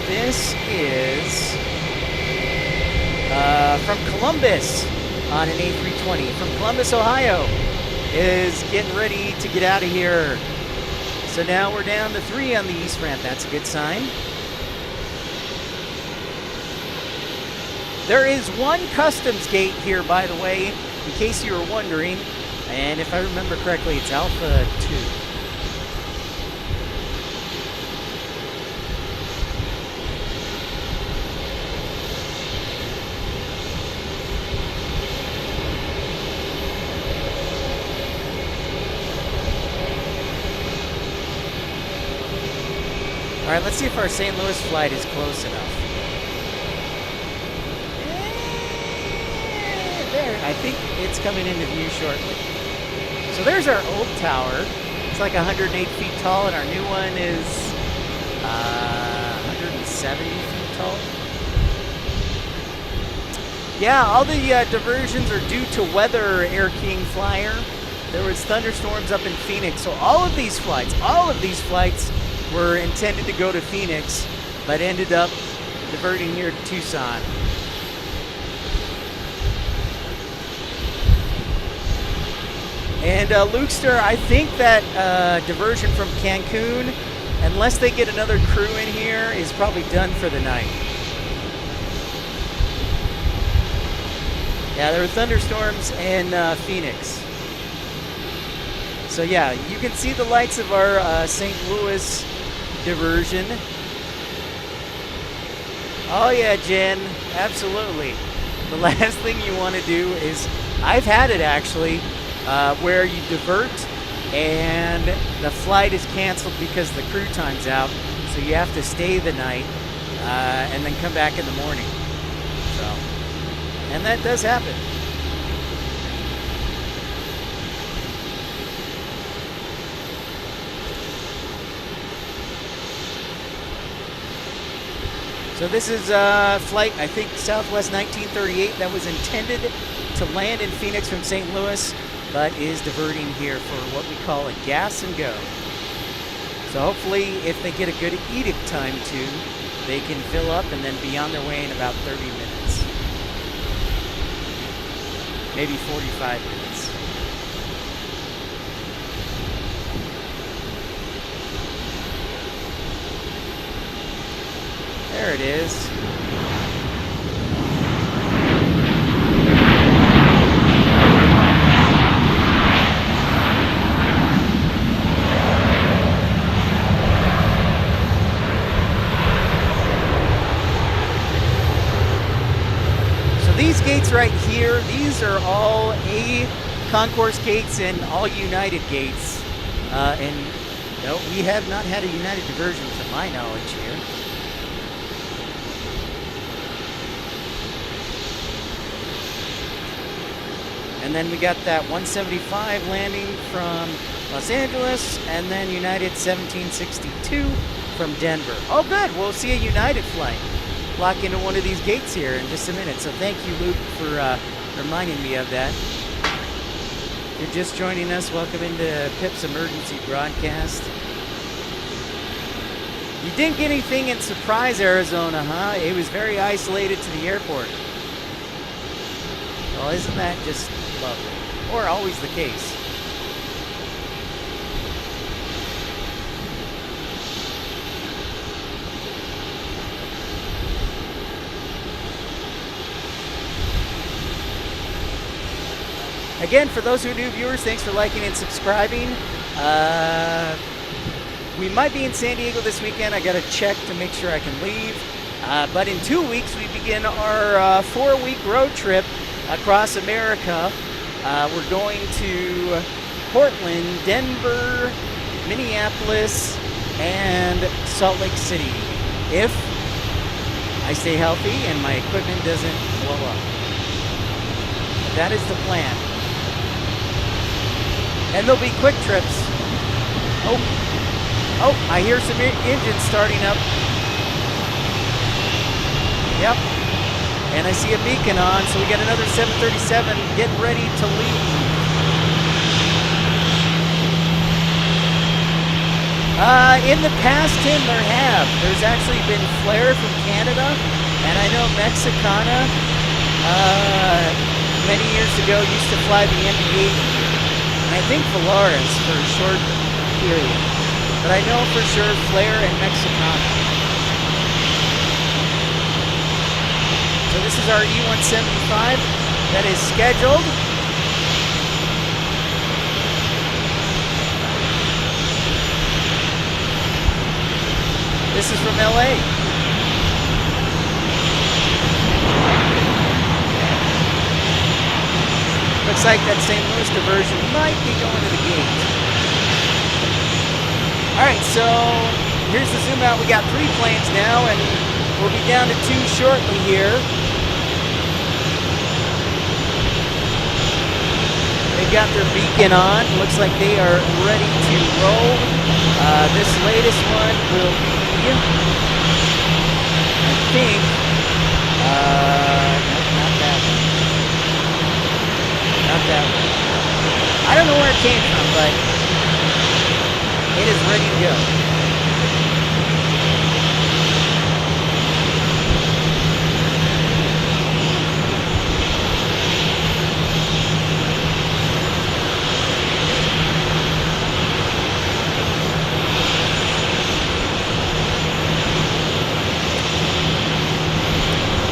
S1: This is from Columbus on an A320 from Columbus, Ohio. Is getting ready to get out of here. So now we're down to 3 on the east ramp. That's a good sign. There is one customs gate here, by the way, in case you were wondering. And if I remember correctly, it's Alpha 2. All right, let's see if our St. Louis flight is close enough. There, I think it's coming into view shortly. So there's our old tower. It's like 108 feet tall, and our new one is 170 feet tall. Yeah, all the diversions are due to weather, Air King Flyer. There was thunderstorms up in Phoenix, so all of these flights were intended to go to Phoenix, but ended up diverting here to Tucson. And Lukester, I think that diversion from Cancun, unless they get another crew in here, is probably done for the night. Yeah, there were thunderstorms in Phoenix. So yeah, you can see the lights of our St. Louis diversion. Oh yeah, Jen, absolutely. The last thing you want to do is, I've had it actually, where you divert and the flight is canceled because the crew time's out, so you have to stay the night and then come back in the morning. So, and that does happen. So this is flight, I think, Southwest 1938 that was intended to land in Phoenix from St. Louis, but is diverting here for what we call a gas and go. So hopefully, if they get a good edict time too, they can fill up and then be on their way in about 30 minutes. Maybe 45 minutes. There it is. So these gates right here, these are all A concourse gates and all United gates. And no, we have not had a United diversion to my knowledge here. And then we got that 175 landing from Los Angeles, and then United 1762 from Denver. Oh, good. We'll see a United flight lock into one of these gates here in just a minute. So thank you, Luke, for reminding me of that. If you're just joining us, welcome into Pip's emergency broadcast. You didn't get anything in Surprise, Arizona, huh? It was very isolated to the airport. Well, isn't that just lovely? Or always the case. Again, for those who are new viewers, thanks for liking and subscribing. We might be in San Diego this weekend. I got to check to make sure I can leave. But in 2 weeks, we begin our 4-week road trip across America. We're going to Portland, Denver, Minneapolis, and Salt Lake City, if I stay healthy and my equipment doesn't blow up. That is the plan. And there'll be quick trips. Oh, I hear some engines starting up. Yep. And I see a beacon on, so we got another 737 getting ready to leave. In the past, Tim, there's actually been Flair from Canada, and I know Mexicana many years ago used to fly the MD-80, and I think Volaris for a short period. But I know for sure Flair and Mexicana. So this is our E-175 that is scheduled. This is from LA. Looks like that St. Louis diversion might be going to the gate. Alright, so here's the zoom out. We got 3 planes now, and we'll be down to 2 shortly here. They've got their beacon on. Looks like they are ready to roll. This latest one will be, I think, nope, not that one. Not that one. I don't know where it came from, but it is ready to go.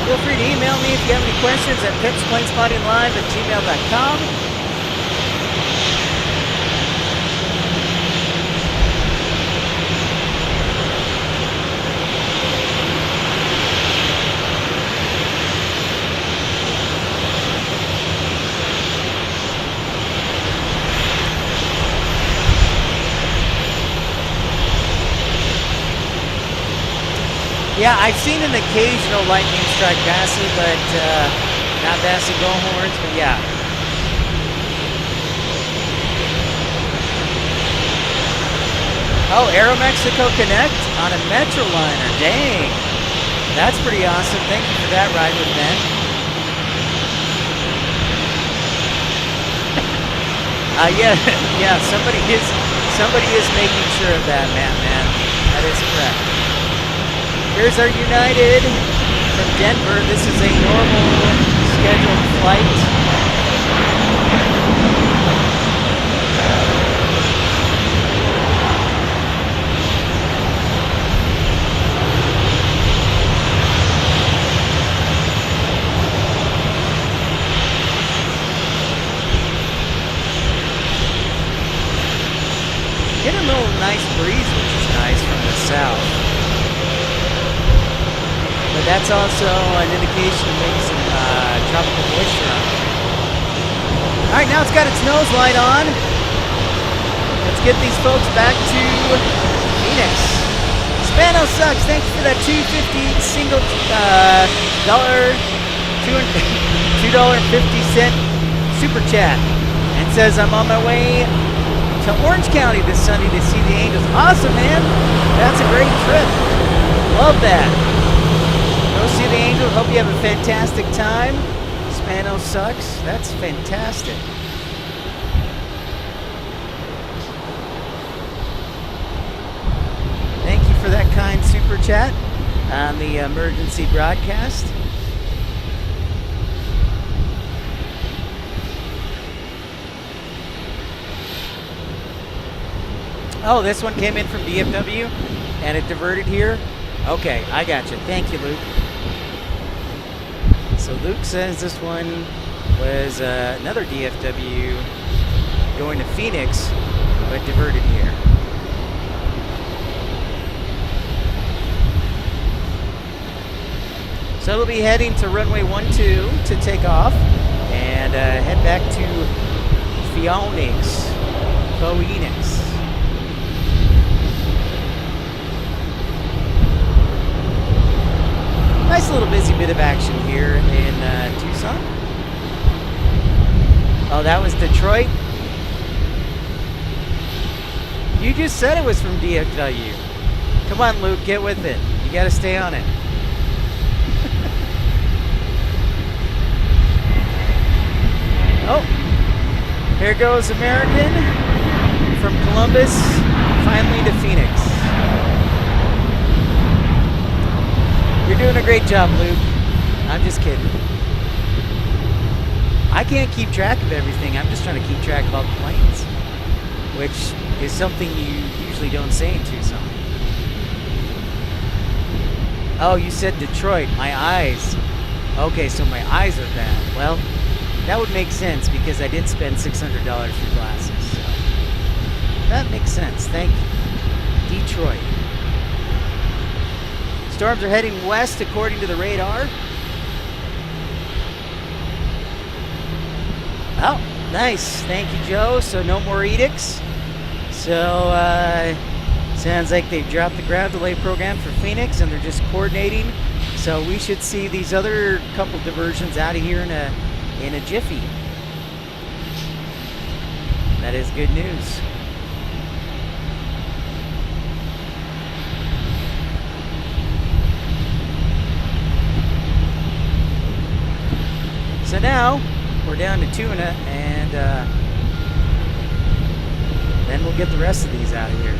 S1: Feel free to email me if you have any questions at pipsplanespottinglive@gmail.com. Yeah, I've seen an occasional lightning strike Bassy, but not Bassy Bullhorns, but yeah. Oh, Aeromexico Connect on a Metroliner. Dang. That's pretty awesome. Thank you for that ride with Ben. Yeah, somebody is making sure of that, man. That is correct. Here's our United from Denver. This is a normal scheduled flight. Get a little nice breeze, which is nice from the south. But that's also an indication of maybe some tropical moisture on it. All right, now it's got its nose light on. Let's get these folks back to Phoenix. Spano Sucks, thank you for that $2.50 single $2.50 super chat. And says, I'm on my way to Orange County this Sunday to see the Angels. Awesome, man. That's a great trip. Love that. Go see the Angels. Hope you have a fantastic time. Spano Sucks. That's fantastic. Thank you for that kind super chat on the emergency broadcast. Oh, this one came in from DFW and it diverted here. Okay, I got you. Thank you, Luke. So Luke says this one was another DFW going to Phoenix, but diverted here. So it'll be heading to runway 12 to take off and head back to Phoenix. Nice little busy bit of action here in Tucson. Oh, that was Detroit? You just said it was from DFW. Come on, Luke, get with it. You gotta stay on it. Oh, here goes American from Columbus, finally to Phoenix. You're doing a great job, Luke. I'm just kidding. I can't keep track of everything. I'm just trying to keep track of all the planes, which is something you usually don't say in Tucson. Oh, you said Detroit. My eyes. Okay, so my eyes are bad. Well, that would make sense because I did spend $600 for glasses. So that makes sense. Thank you. Detroit. Storms are heading west according to the radar. Oh, nice. Thank you, Joe. So no more edicts. So sounds like they've dropped the ground delay program for Phoenix and they're just coordinating. So we should see these other couple diversions out of here in a jiffy. That is good news. So now we're down to tuna, and then we'll get the rest of these out of here.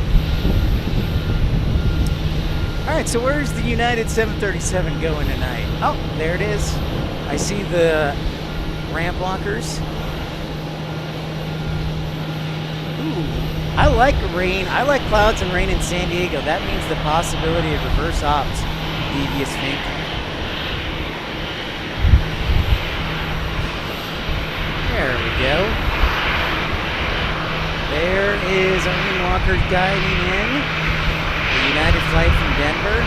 S1: All right, so where's the United 737 going tonight? Oh, there it is. I see the ramp blockers. Ooh, I like rain. I like clouds and rain in San Diego. That means the possibility of reverse ops. Devious thinking. There we go. There is our moonwalker guiding in. The United flight from Denver.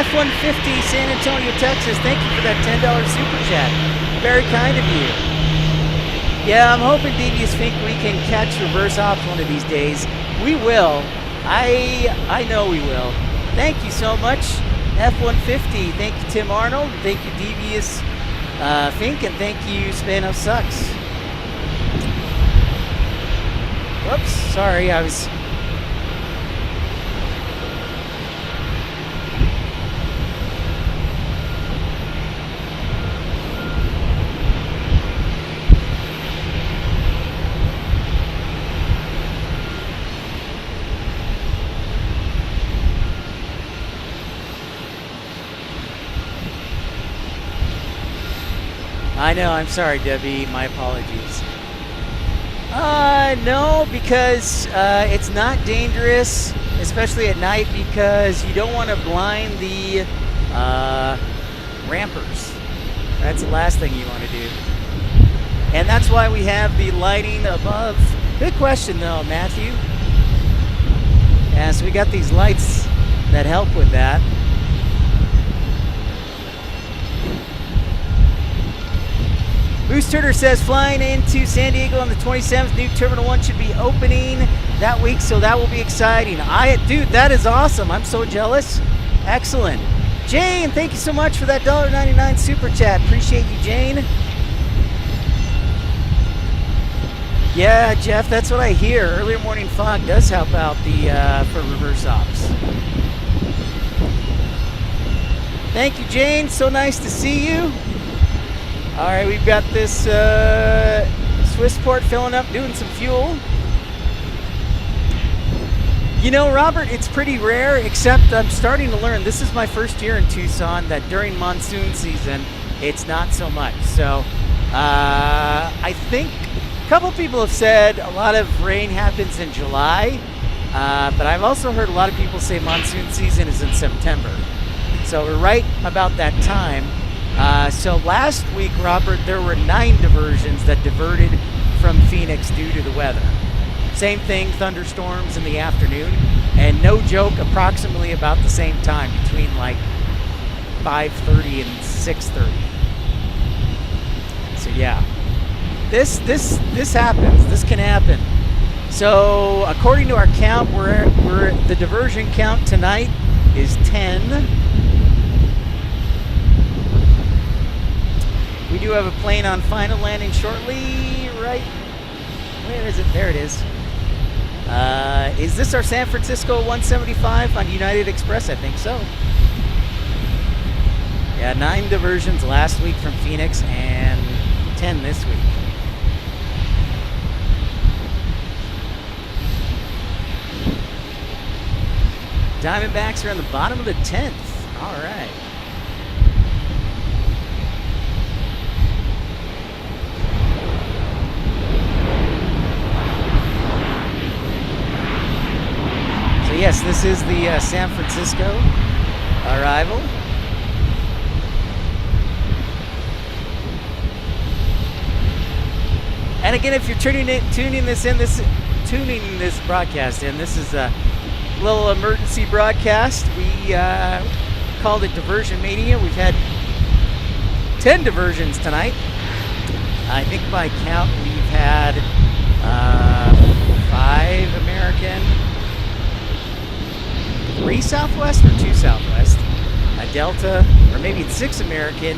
S1: F-150 San Antonio, Texas, thank you for that $10 super chat. Very kind of you. Yeah, I'm hoping Devious Fink we can catch reverse ops one of these days. We will. I know we will. Thank you so much, F-150. Thank you, Tim Arnold. Thank you, Devious Fink, and thank you, Spano Sucks. Whoops, sorry, I was... I know, I'm sorry, Debbie, my apologies. No, because it's not dangerous, especially at night, because you don't want to blind the rampers. That's the last thing you want to do. And that's why we have the lighting above. Good question, though, Matthew. Yeah, so we got these lights that help with that. Moose Turner says, flying into San Diego on the 27th, new Terminal 1 should be opening that week, so that will be exciting. Dude, that is awesome. I'm so jealous. Excellent. Jane, thank you so much for that $1.99 super chat. Appreciate you, Jane. Yeah, Jeff, that's what I hear. Earlier morning fog does help out for reverse ops. Thank you, Jane. So nice to see you. All right, we've got this Swissport filling up, doing some fuel. You know, Robert, it's pretty rare, except I'm starting to learn. This is my first year in Tucson, that during monsoon season, it's not so much. So I think a couple people have said a lot of rain happens in July, but I've also heard a lot of people say monsoon season is in September. So we're right about that time. So last week, Robert, there were 9 diversions that diverted from Phoenix due to the weather. Same thing, thunderstorms in the afternoon, and no joke, approximately about the same time, between like 5:30 and 6:30. So yeah, this happens. This can happen. So according to our count, we're the diversion count tonight is 10. We do have a plane on final landing shortly, right? Where is it? There it is. Is this our San Francisco 175 on United Express? I think so. Yeah, 9 diversions last week from Phoenix and 10 this week. Diamondbacks are on the bottom of the 10th. All right. Yes, this is the San Francisco arrival. And again, if you're tuning this broadcast in, this is a little emergency broadcast. We called it Diversion Mania. We've had 10 diversions tonight. I think by count we've had 5 American, 3 Southwest or 2 Southwest, a Delta, or maybe it's 6 American,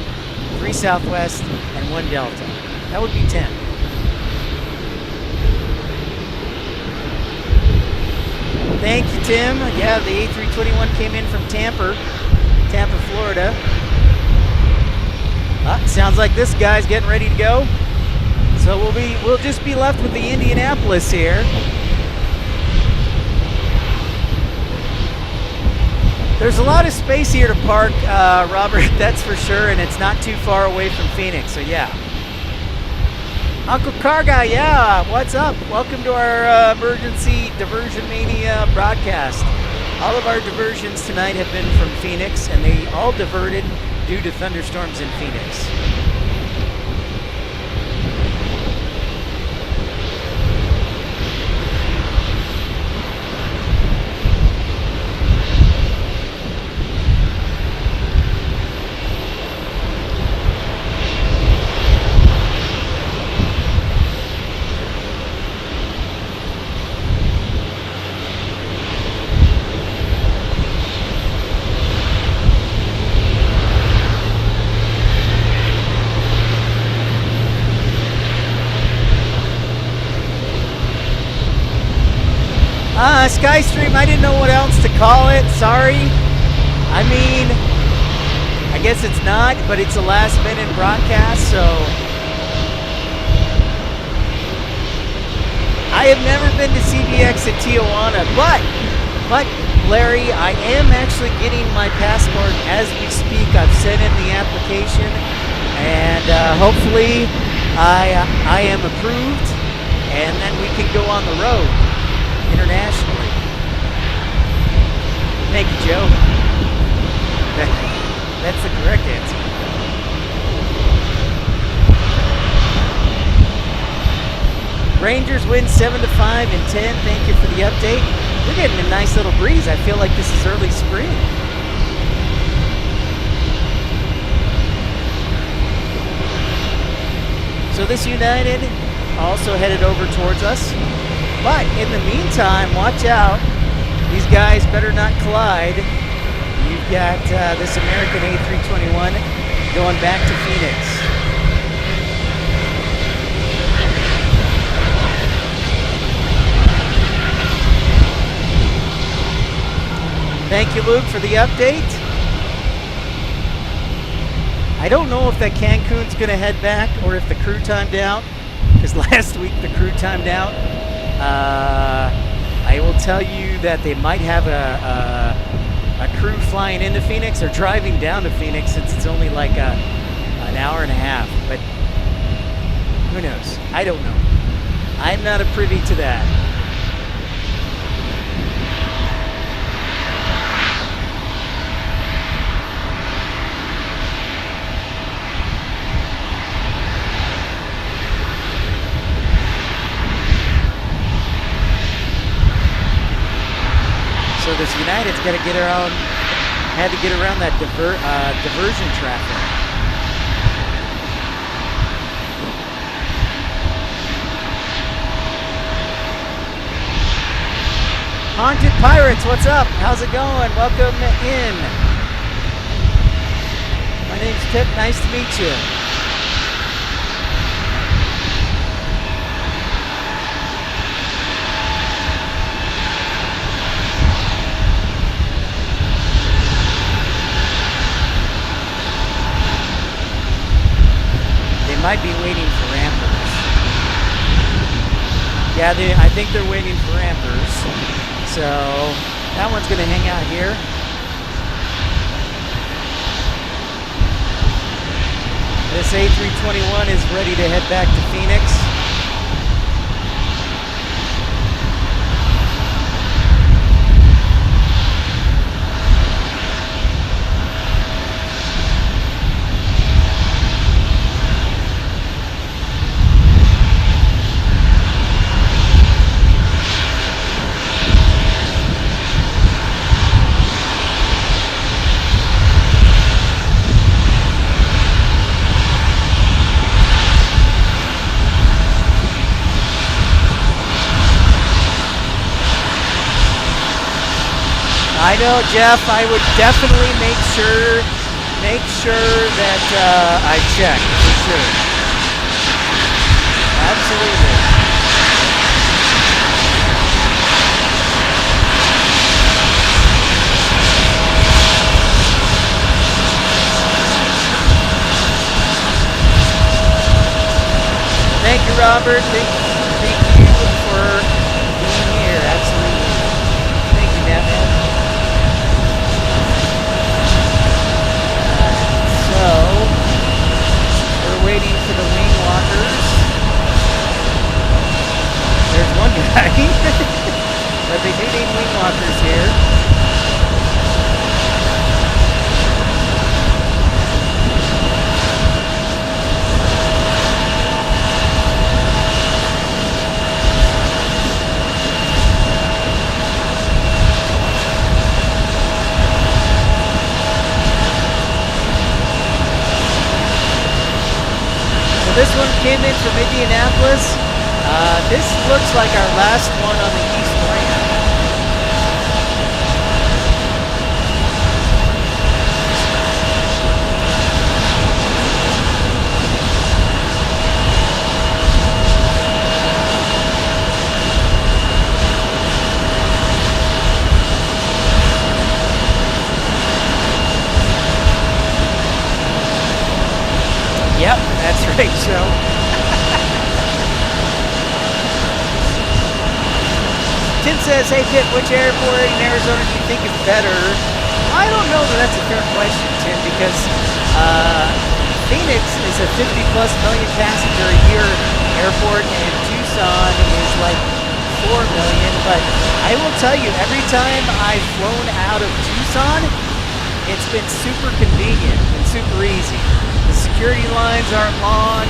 S1: 3 Southwest, and 1 Delta. That would be 10. Thank you, Tim. Yeah, the A321 came in from Tampa, Florida. Sounds like this guy's getting ready to go. So we'll just be left with the Indianapolis here. There's a lot of space here to park, Robert, that's for sure, and it's not too far away from Phoenix, so yeah. Uncle Car Guy, yeah, what's up? Welcome to our emergency Diversion Mania broadcast. All of our diversions tonight have been from Phoenix, and they all diverted due to thunderstorms in Phoenix. Skystream, I didn't know what else to call it. Sorry. I mean, I guess it's not, but it's a last-minute broadcast, so I have never been to CBX at Tijuana, but Larry, I am actually getting my passport as we speak. I've sent in the application, and hopefully I am approved, and then we can go on the road internationally. Thank you, Joe. That's the correct answer. Rangers win 7-5 in 10. Thank you for the update. We're getting a nice little breeze. I feel like this is early spring. So this United also headed over towards us. But in the meantime, watch out. These guys better not collide. You've got this American A321 going back to Phoenix. Thank you, Luke, for the update. I don't know if that Cancun's going to head back or if the crew timed out, because last week the crew timed out. I will tell you that they might have a crew flying into Phoenix or driving down to Phoenix, since it's only like an hour and a half. But who knows? I don't know. I'm not a privy to that. So this United's got to get around, had to get around that diversion traffic. Haunted Pirates, what's up? How's it going? Welcome in. My name's Pip. Nice to meet you. Might be waiting for rampers. Yeah, I think they're waiting for rampers. So that one's going to hang out here. This A321 is ready to head back to Phoenix. I know, Jeff. I would definitely make sure that I check for sure. Absolutely. Thank you, Robert. Thank you for being here. Absolutely. Thank you, Nathan. So, we're waiting for the wing walkers. There's one guy. But they do need wing walkers here. This one came in from Indianapolis. This looks like our last one on the East Ramp. says, hey Pitt, which airport in Arizona do you think is better? I don't know that that's a fair question, Tim, because Phoenix is a 50+ million passenger a year airport, and Tucson is like 4 million. But I will tell you, every time I've flown out of Tucson, it's been super convenient and super easy. The security lines aren't long.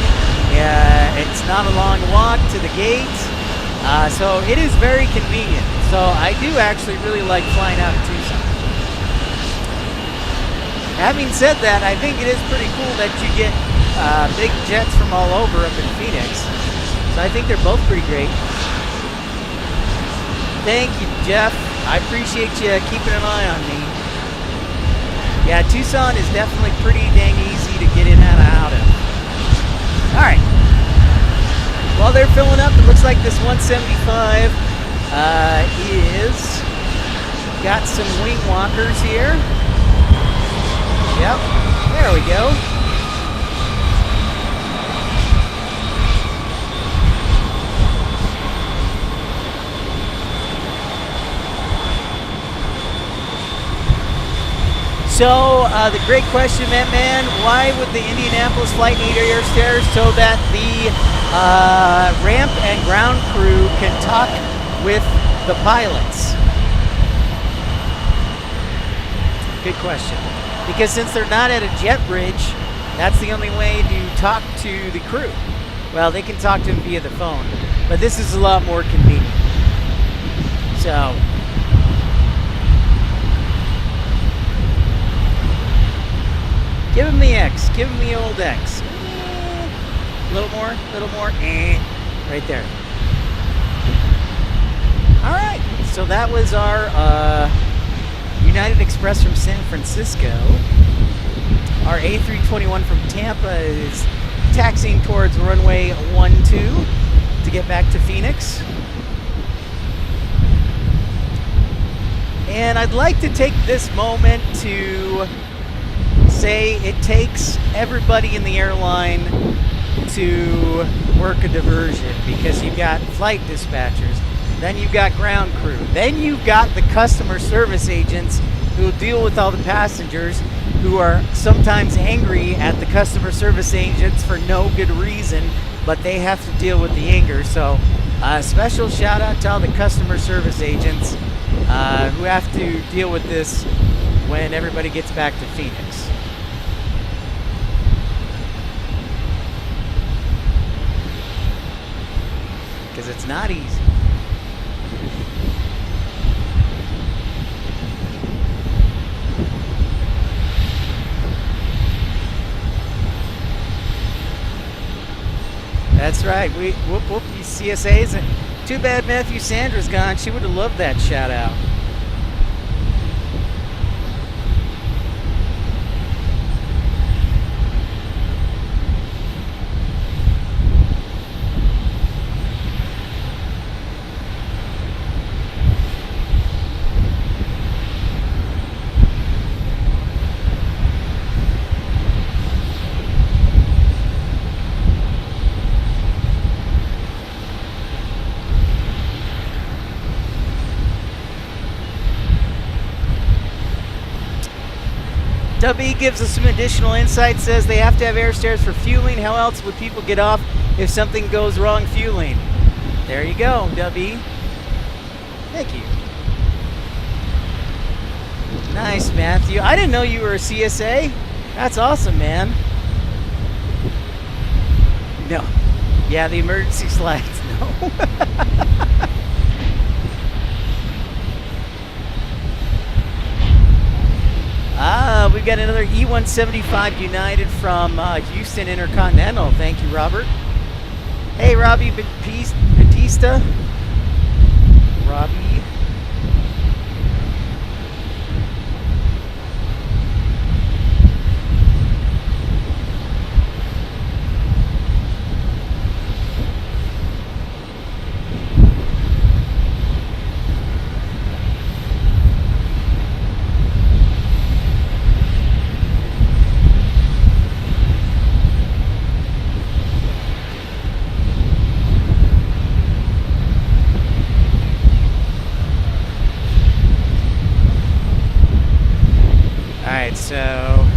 S1: It's not a long walk to the gate. So it is very convenient. So I do actually really like flying out of Tucson. Having said that, I think it is pretty cool that you get big jets from all over up in Phoenix. So I think they're both pretty great. Thank you, Jeff. I appreciate you keeping an eye on me. Yeah, Tucson is definitely pretty dang easy to get in and out of. All right. While they're filling up, it looks like this 175 is got some wing walkers here. Yep, there we go. So, the great question, man, why would the Indianapolis flight need air stairs? So that the ramp and ground crew can talk with the pilots. Good question. Because since they're not at a jet bridge, that's the only way to talk to the crew. Well, they can talk to them via the phone, but this is a lot more convenient. So, give him the X. Give him the old X. A little more, right there. All right, so that was our United Express from San Francisco. Our A321 from Tampa is taxiing towards runway 12 to get back to Phoenix. And I'd like to take this moment to say it takes everybody in the airline to work a diversion, because you've got flight dispatchers, then you've got ground crew, then you've got the customer service agents who deal with all the passengers who are sometimes angry at the customer service agents for no good reason, but they have to deal with the anger. So special shout out to all the customer service agents who have to deal with this when everybody gets back to Phoenix. Because it's not easy. That's right. We whoop whoop you CSAs. And too bad Matthew Sandra's gone. She would have loved that shout out. Dubby gives us some additional insight, says they have to have air stairs for fueling. How else would people get off if something goes wrong fueling? There you go, Dubby. Thank you. Nice, Matthew. I didn't know you were a CSA. That's awesome, man. No. Yeah, the emergency slides. No. We've got another E175 United from Houston Intercontinental. Thank you, Robert. Hey, Robbie Batista. Robbie. right, so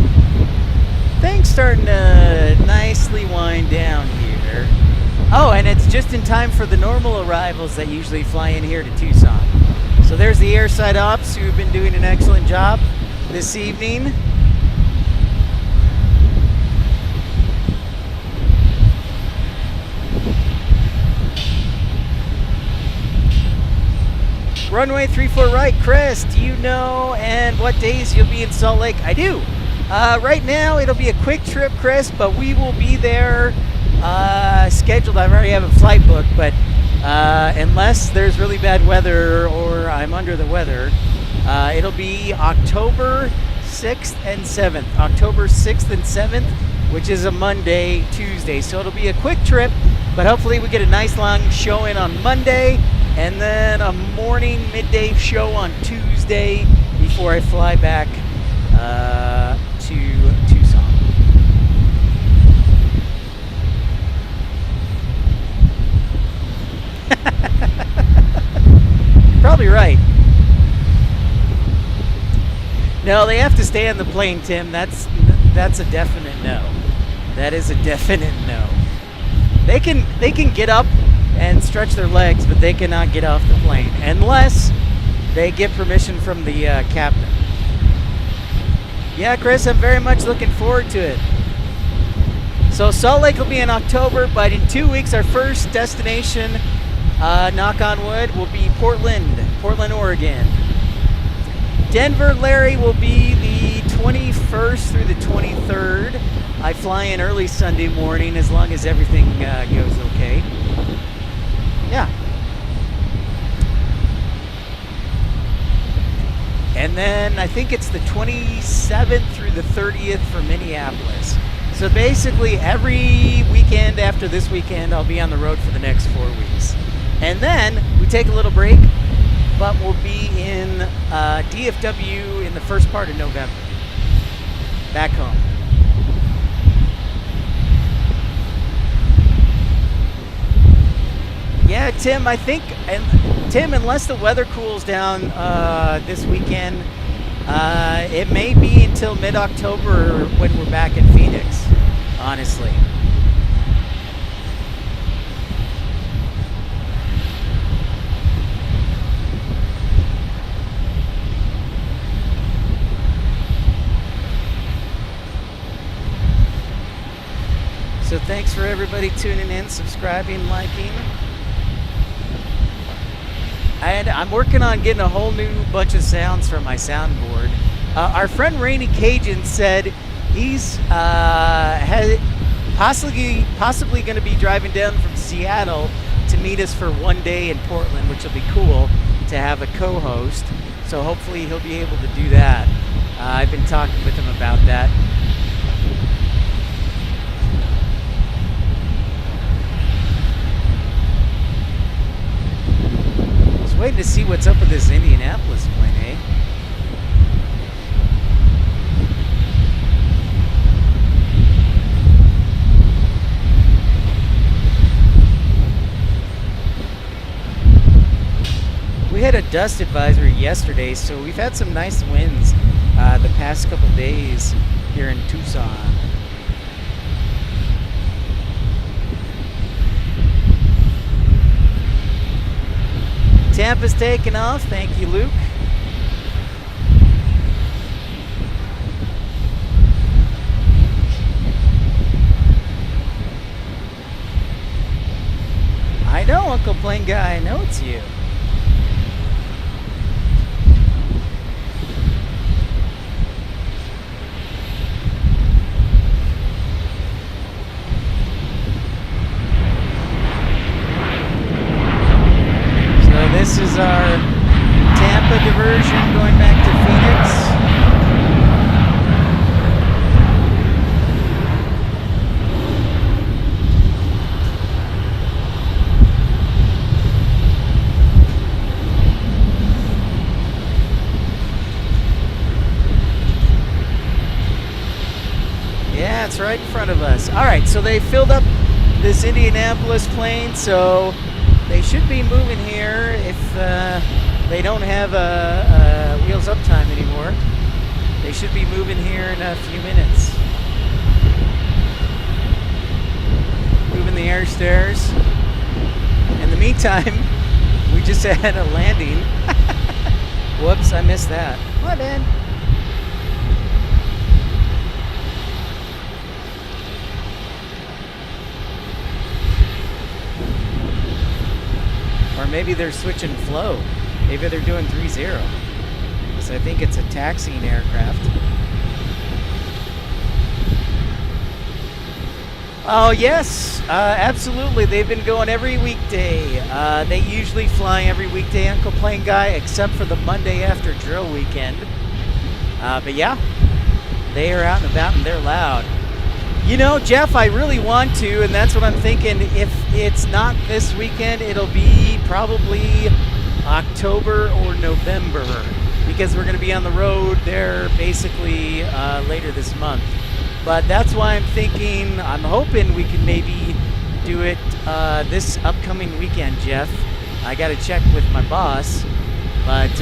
S1: things starting to nicely wind down here. Oh, and it's just in time for the normal arrivals that usually fly in here to Tucson. So there's the airside ops who've been doing an excellent job this evening. Runway 34 right, Chris, do you know and what days you'll be in Salt Lake? I do. Right now it'll be a quick trip, Chris, but we will be there scheduled. I already have a flight booked, but unless there's really bad weather or I'm under the weather, it'll be October 6th and 7th. October 6th and 7th, which is a Monday, Tuesday. So it'll be a quick trip, but hopefully we get a nice long show in on Monday, and then a morning midday show on Tuesday before I fly back to Tucson. You're probably right. No, they have to stay on the plane, Tim. That's a definite no. That is a definite no. They can get up and stretch their legs, but they cannot get off the plane unless they get permission from the captain. Yeah, Chris, I'm very much looking forward to it. So Salt Lake will be in October, but in 2 weeks our first destination, knock on wood, will be Portland, Oregon. Denver, Larry, will be the 21st through the 23rd. I fly in early Sunday morning as long as everything goes okay. Yeah. And then I think it's the 27th through the 30th for Minneapolis. So basically every weekend after this weekend, I'll be on the road for the next 4 weeks. And then we take a little break, but we'll be in DFW in the first part of November. Back home. Yeah, Tim, I think, Tim, unless the weather cools down this weekend, it may be until mid-October when we're back in Phoenix, honestly. So thanks for everybody tuning in, subscribing, liking. And I'm working on getting a whole new bunch of sounds from my soundboard. Our friend Rainy Cajun said he's possibly going to be driving down from Seattle to meet us for one day in Portland, which will be cool to have a co-host. So hopefully he'll be able to do that. I've been talking with him about that. Waiting to see what's up with this Indianapolis plane, eh? We had a dust advisory yesterday, so we've had some nice winds the past couple days here in Tucson. Tampa's taking off. Thank you, Luke. I know, Uncle Plane Guy. I know it's you. This is our Tampa diversion going back to Phoenix. Yeah, it's right in front of us. All right, so they filled up this Indianapolis plane, so they should be moving here if they don't have a wheels up time anymore. They should be moving here in a few minutes. Moving the air stairs. In the meantime, we just had a landing. Whoops, I missed that. My bad. Or maybe they're switching flow. Maybe they're doing 3-0. Because I think it's a taxiing aircraft. Oh, yes. Absolutely. They've been going every weekday. They usually fly every weekday, Uncle Plane Guy, except for the Monday after drill weekend. But yeah, they are out and about and they're loud. You know, Jeff, I really want to, and that's what I'm thinking. If it's not this weekend, it'll be probably October or November, because we're going to be on the road there basically later this month. But that's why I'm thinking, I'm hoping we can maybe do it this upcoming weekend, Jeff. I got to check with my boss, but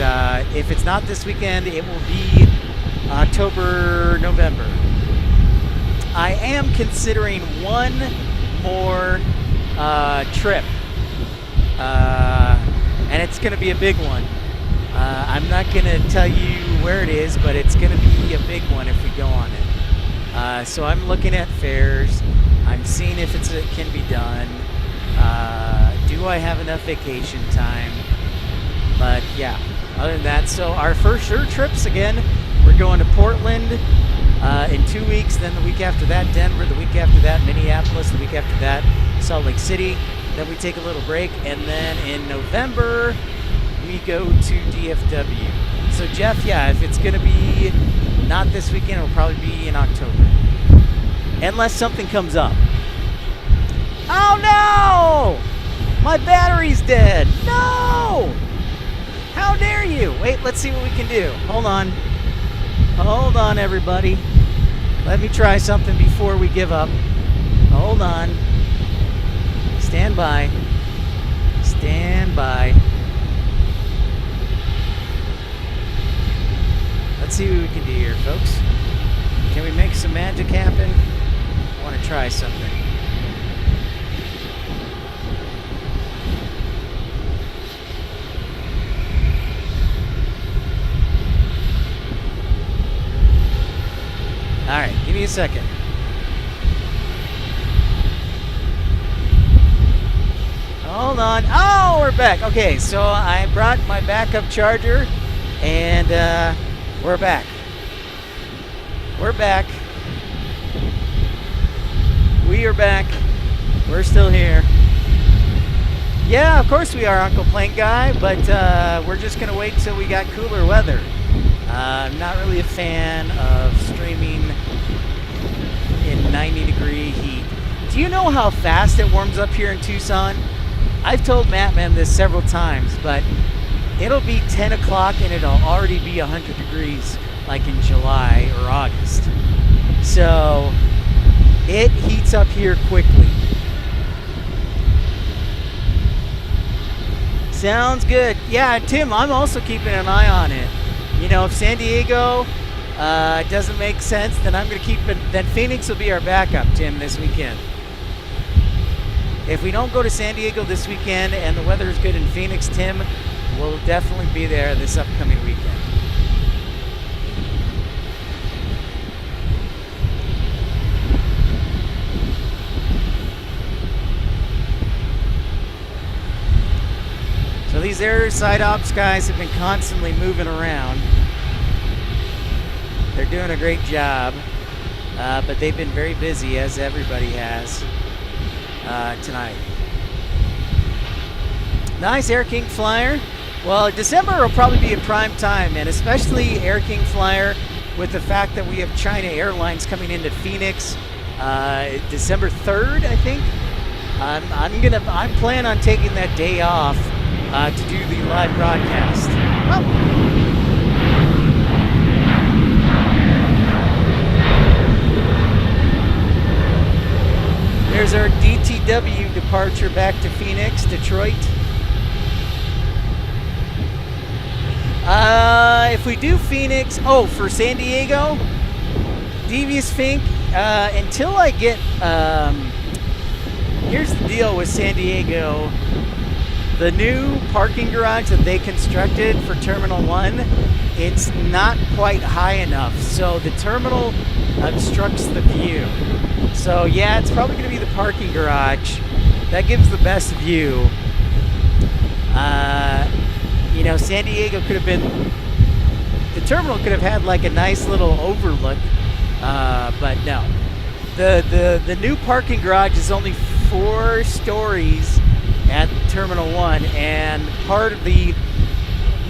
S1: if it's not this weekend, it will be October, November. I am considering one more trip, and it's going to be a big one. I'm not going to tell you where it is, but it's going to be a big one if we go on it. So I'm looking at fares. I'm seeing if it can be done. Do I have enough vacation time? But yeah, other than that, so our first sure trips again, we're going to Portland in 2 weeks, then the week after that, Denver, the week after that, Minneapolis, the week after that, Salt Lake City. Then we take a little break, and then in November, we go to DFW. So Jeff, yeah, if it's going to be not this weekend, it'll probably be in October. Unless something comes up. Oh no! My battery's dead! No! How dare you? Wait, let's see what we can do. Hold on. Hold on, everybody. Let me try something before we give up. Hold on. Stand by. Stand by. Let's see what we can do here, folks. Can we make some magic happen? I want to try something. All right, give me a second. Hold on. Oh, we're back. Okay, so I brought my backup charger, and we're back. We're back. We are back. We're still here. Yeah, of course we are, Uncle Plane Guy, but we're just going to wait till we got cooler weather. I'm not really a fan of streaming in 90-degree heat. Do you know how fast it warms up here in Tucson? I've told Mattman this several times, but it'll be 10 o'clock and it'll already be 100 degrees like in July or August. So it heats up here quickly. Sounds good. Yeah, Tim, I'm also keeping an eye on it. You know, if San Diego doesn't make sense, then I'm going to keep it. Then Phoenix will be our backup, Tim, this weekend. If we don't go to San Diego this weekend and the weather is good in Phoenix, Tim, we'll definitely be there this upcoming weekend. So these air side ops guys have been constantly moving around. They're doing a great job, but they've been very busy, as everybody has tonight. Nice Air King Flyer. Well, December will probably be a prime time, and especially Air King Flyer with the fact that we have China Airlines coming into Phoenix December 3rd, I think. I'm planning on taking that day off to do the live broadcast. Oh. There's our DTW departure back to Phoenix, Detroit. If we do Phoenix, oh, for San Diego, Devious Fink, until I get, here's the deal with San Diego. The new parking garage that they constructed for Terminal 1, it's not quite high enough. So the terminal obstructs the view. So yeah, it's probably going to be the parking garage. That gives the best view. You know, San Diego could have been, the terminal could have had like a nice little overlook, but no. The new parking garage is only 4 stories at Terminal 1, and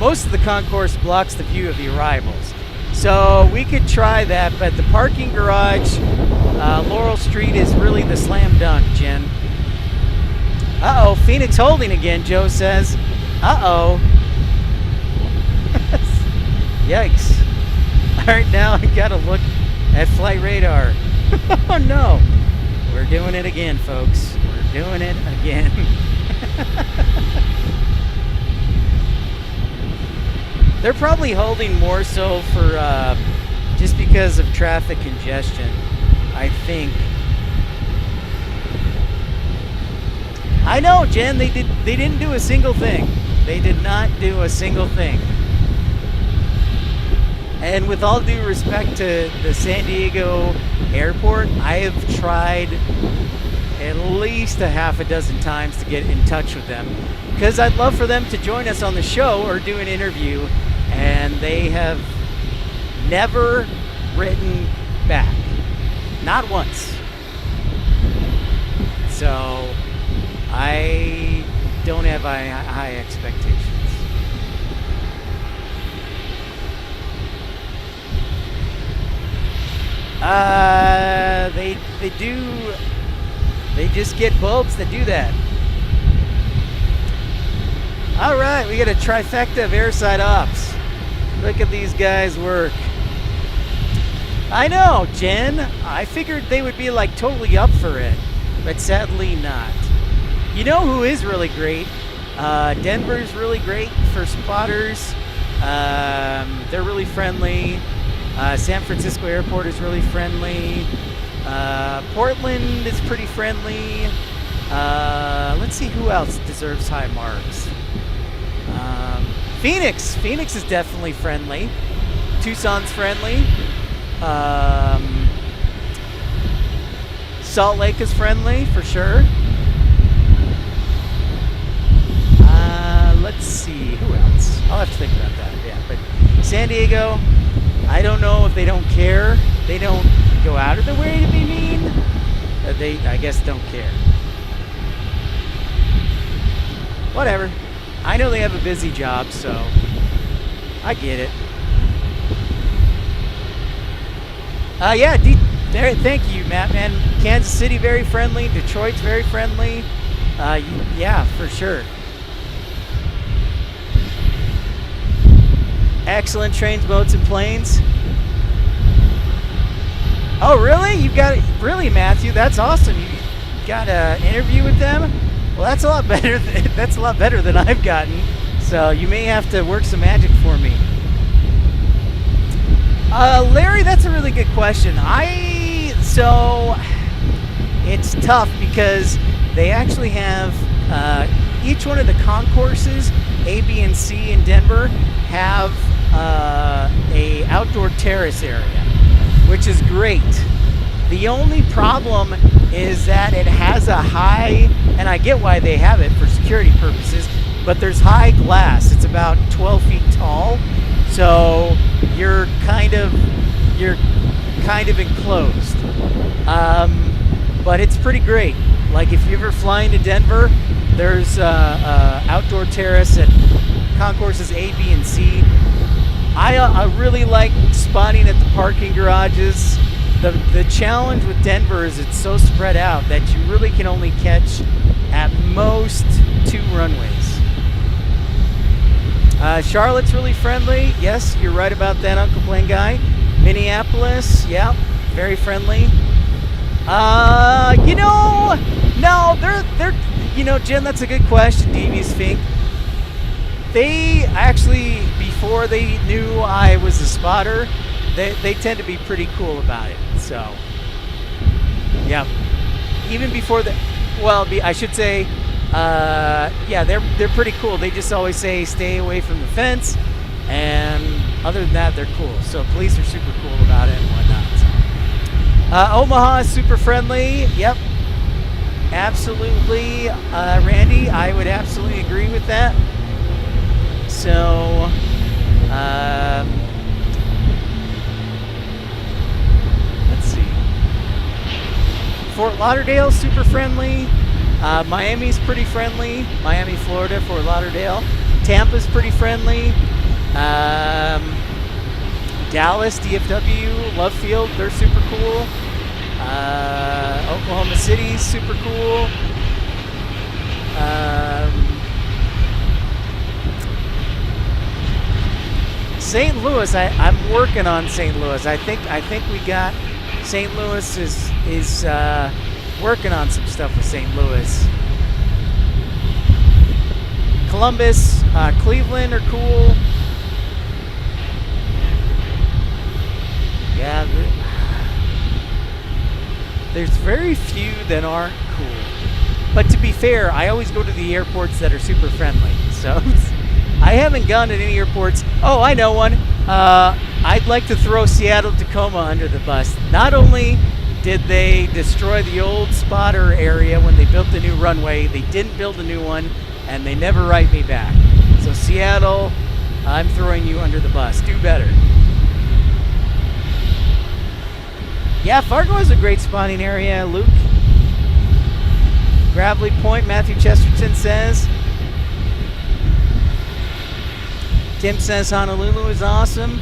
S1: most of the concourse blocks the view of the arrivals. So we could try that, but the parking garage, Laurel Street, is really the slam dunk, Jen. Uh-oh, Phoenix holding again, Joe says. Uh-oh. Yikes. All right, now I gotta look at flight radar. Oh no. We're doing it again, folks. We're doing it again. They're probably holding more so for just because of traffic congestion, I think. I know, Jen, they didn't do a single thing. They did not do a single thing. And with all due respect to the San Diego airport, I have tried at least a half a dozen times to get in touch with them, because I'd love for them to join us on the show or do an interview, and they have never written back. Not once. So I don't have high expectations. They just get bulbs that do that. All right, we got a trifecta of airside ops. Look at these guys work. I know, Jen. I figured they would be like totally up for it, but sadly not. You know who is really great? Denver's really great for spotters. They're really friendly. San Francisco Airport is really friendly. Portland is pretty friendly. Let's see who else deserves high marks. Phoenix is definitely friendly. Tucson's friendly. Salt Lake is friendly for sure. Let's see, who else? I'll have to think about that. Yeah, but San Diego, I don't know if they don't care. They don't go out of their way to be mean. They, I guess, don't care. Whatever. I know they have a busy job, so I get it. Yeah, thank you, Matt, man. Kansas City, very friendly. Detroit's very friendly. Yeah, for sure. Excellent trains, boats, and planes. Oh, really? You got it? Really, Matthew? That's awesome. You got an interview with them? Well, that's a lot better. That's a lot better than I've gotten. So you may have to work some magic for me. Larry, that's a really good question. So it's tough because they actually have each one of the concourses, A, B, and C in Denver, have a outdoor terrace area, which is great. The only problem is that it has a high, and I get why they have it for security purposes, but there's high glass. It's about 12 feet tall, so you're kind of enclosed. But it's pretty great. Like if you're ever flying to Denver, there's outdoor terrace at concourses A, B, and C. I really like spotting at the parking garages. The challenge with Denver is it's so spread out that you really can only catch at most 2 runways. Charlotte's really friendly. Yes, you're right about that, Uncle Blaine guy. Minneapolis, yeah, very friendly. No, they're Jen, that's a good question, Devious Fink. They actually, before they knew I was a spotter, they tend to be pretty cool about it. So, yeah. Even before the, well, I should say, yeah, they're pretty cool. They just always say stay away from the fence, and other than that, they're cool. So police are super cool about it and whatnot. So. Omaha is super friendly. Yep, absolutely, Randy. I would absolutely agree with that. So, let's see. Fort Lauderdale, super friendly. Miami's pretty friendly. Miami, Florida, Fort Lauderdale. Tampa's pretty friendly. Dallas, DFW, Love Field, they're super cool. Oklahoma City's super cool. St. Louis, I'm working on St. Louis. I think we got St. Louis is working on some stuff with St. Louis. Columbus, Cleveland are cool. Yeah, there's very few that aren't cool. But to be fair, I always go to the airports that are super friendly. So I haven't gone to any airports. Oh, I know one. I'd like to throw Seattle-Tacoma under the bus. Not only did they destroy the old spotter area when they built the new runway, they didn't build a new one, and they never write me back. So Seattle, I'm throwing you under the bus. Do better. Yeah, Fargo is a great spotting area, Luke. Gravelly Point, Matthew Chesterton says. Tim says Honolulu is awesome.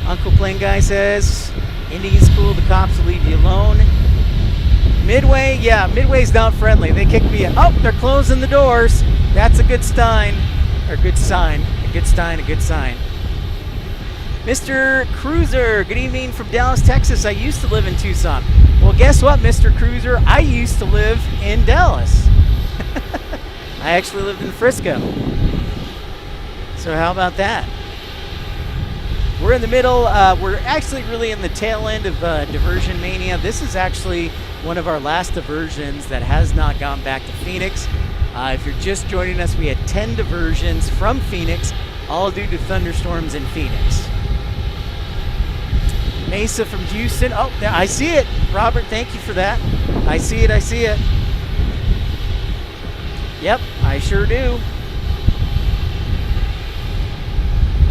S1: Uncle Plain Guy says Indian School, the cops will leave you alone. Midway, yeah, Midway's not friendly. They kicked me out. Oh, they're closing the doors. That's a good sign. Or good sign. A good sign, a good sign. Mr. Cruiser, good evening from Dallas, Texas. I used to live in Tucson. Well, guess what, Mr. Cruiser? I used to live in Dallas. I actually lived in Frisco. So how about that? We're in the middle. We're actually really in the tail end of Diversion Mania. This is actually one of our last diversions that has not gone back to Phoenix. If you're just joining us, we had 10 diversions from Phoenix, all due to thunderstorms in Phoenix. Mesa from Houston. Oh, I see it. Robert, thank you for that. I see it. I see it. Yep, I sure do.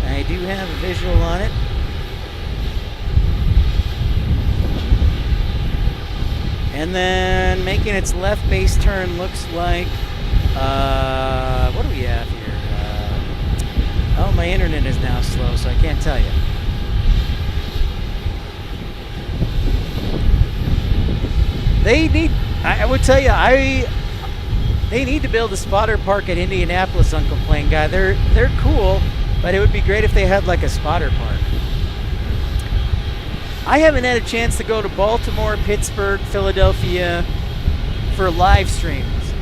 S1: I do have a visual on it. And then making its left base turn looks like, what do we have here? Oh, my internet is now slow, so I can't tell you. They need, I would tell you, they need to build a spotter park at Indianapolis, Uncle Plain Guy. They're cool, but it would be great if they had like a spotter park. I haven't had a chance to go to Baltimore, Pittsburgh, Philadelphia for live streams.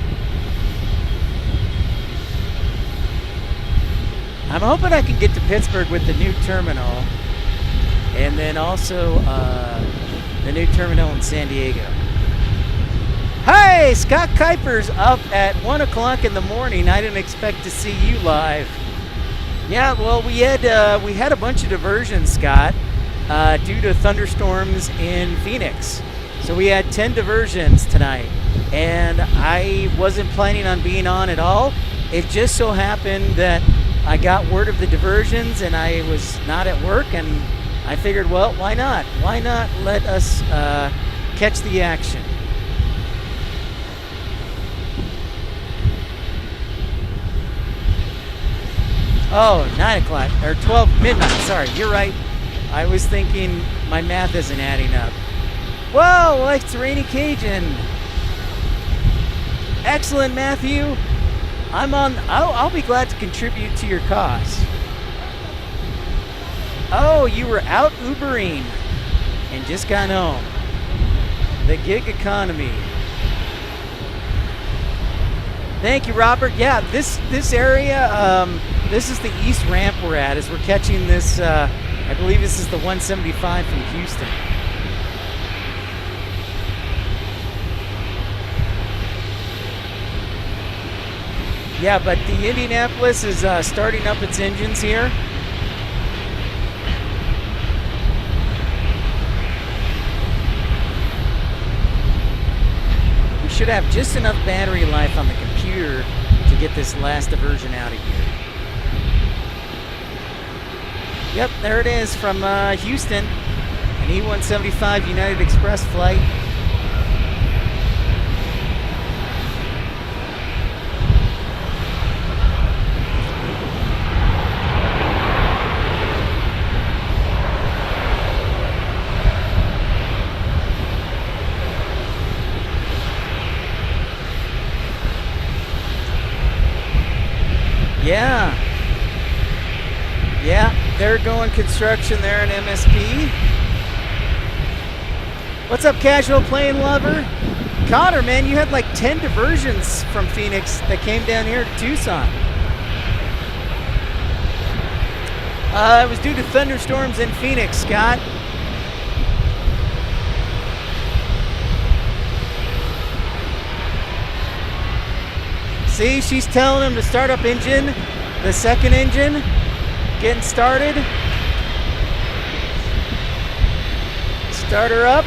S1: I'm hoping I can get to Pittsburgh with the new terminal, and then also the new terminal in San Diego. Hi, Scott Kuiper's up at 1 o'clock in the morning. I didn't expect to see you live. Yeah, well, we had a bunch of diversions, Scott, due to thunderstorms in Phoenix. So we had 10 diversions tonight, and I wasn't planning on being on at all. It just so happened that I got word of the diversions, and I was not at work, and I figured, well, why not? Why not let us catch the action? Oh, 9 o'clock, or 12 midnight, sorry, you're right. I was thinking my math isn't adding up. Whoa, like it's Rainy Cajun. Excellent, Matthew. I'll be glad to contribute to your cause. Oh, you were out Ubering and just got home. The gig economy. Thank you, Robert. Yeah, this area, this is the east ramp we're at as we're catching this, I believe this is the 175 from Houston. Yeah, but the Indianapolis is starting up its engines here. We should have just enough battery life on the computer to get this last diversion out of here. Yep, there it is from Houston, an E-175 United Express flight. Yeah. Yeah, they're going construction there in MSP. What's up, casual plane lover? Connor, man, you had like 10 diversions from Phoenix that came down here to Tucson. It was due to thunderstorms in Phoenix, Scott. See, she's telling him to start up engine, the second engine, getting started. Start her up.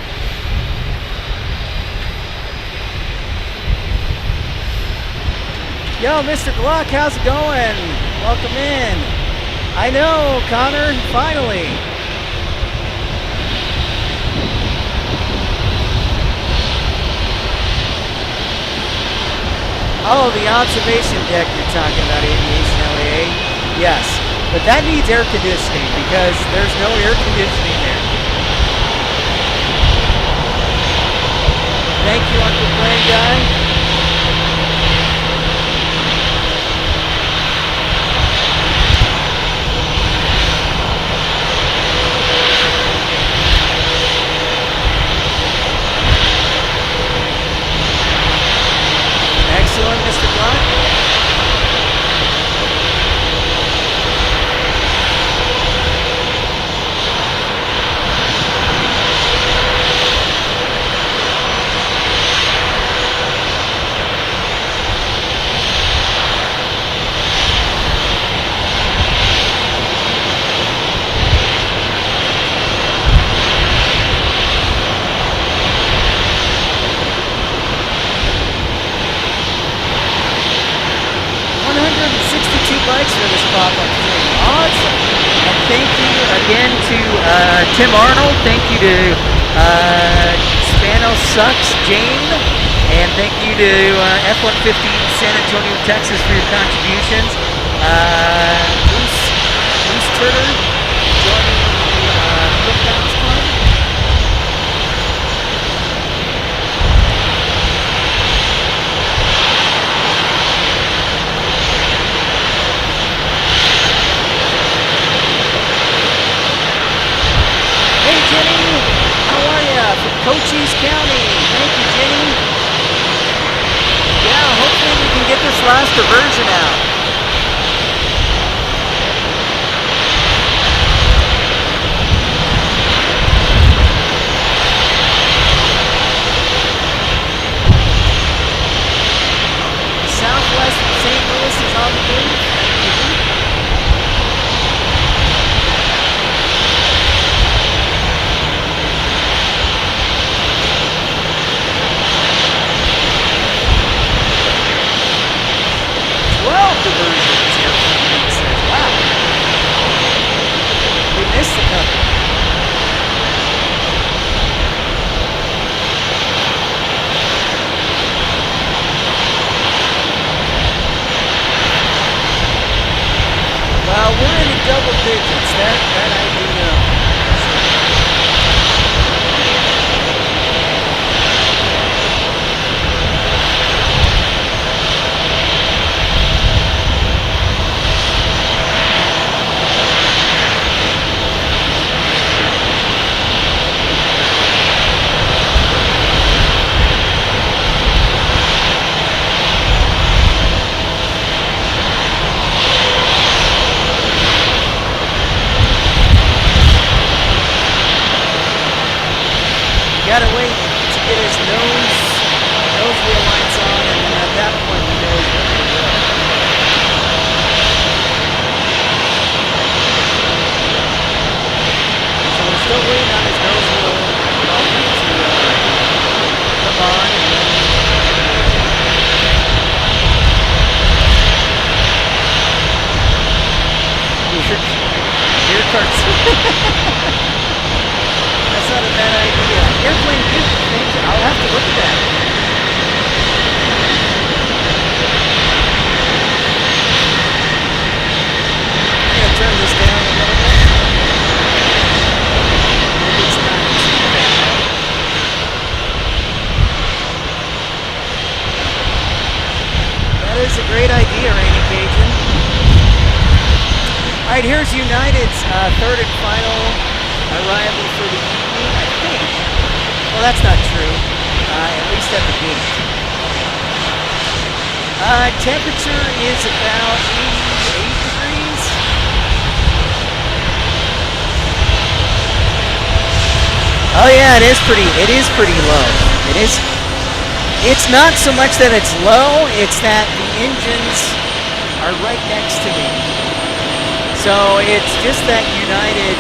S1: Yo, Mr. Glock, how's it going? Welcome in. I know, Connor, finally. Oh, the observation deck you're talking about, Aviation LAA? Yes, but that needs air conditioning because there's no air conditioning there. Thank you, Uncle Plane Guy. Excellent, Mr. Blunt. Likes for this pop-up stream. Awesome. And thank you again to Tim Arnold. Thank you to Spano Sucks Jane. And thank you to F-150 San Antonio, Texas for your contributions. Bruce Turner joining the Cookhouse Club. Hey Jenny, how are ya? From Cochise County. Thank you, Jenny. Yeah, hopefully we can get this last diversion out. Southwest from St. Louis is on the move. Diversions here. Says, wow. We missed a couple. Well, we're in the double digits. That I do know. That's not a bad idea. Airplane gift things. I'll have to look at that. I'm gonna turn this down a little bit. Maybe it's not too bad. That is a great idea, Rainy Cajun. All right, here's United's third and final arrival for the evening, I think. Well, that's not true, at least at the gate. Temperature is about 88 degrees. Oh yeah, it is pretty low. It's not so much that it's low, it's that the engines are right next to me. So it's just that United,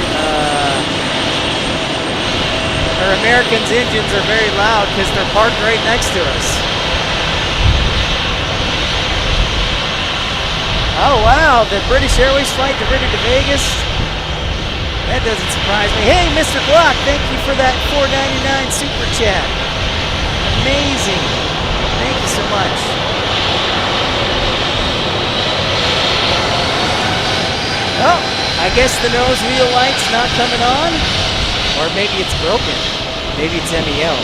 S1: or American's engines are very loud because they're parked right next to us. Oh wow, the British Airways flight diverted to Vegas. That doesn't surprise me. Hey, Mr. Glock, thank you for that $4.99 super chat. Amazing. Thank you so much. Oh, I guess the nose wheel light's not coming on. Or maybe it's broken. Maybe it's MEL.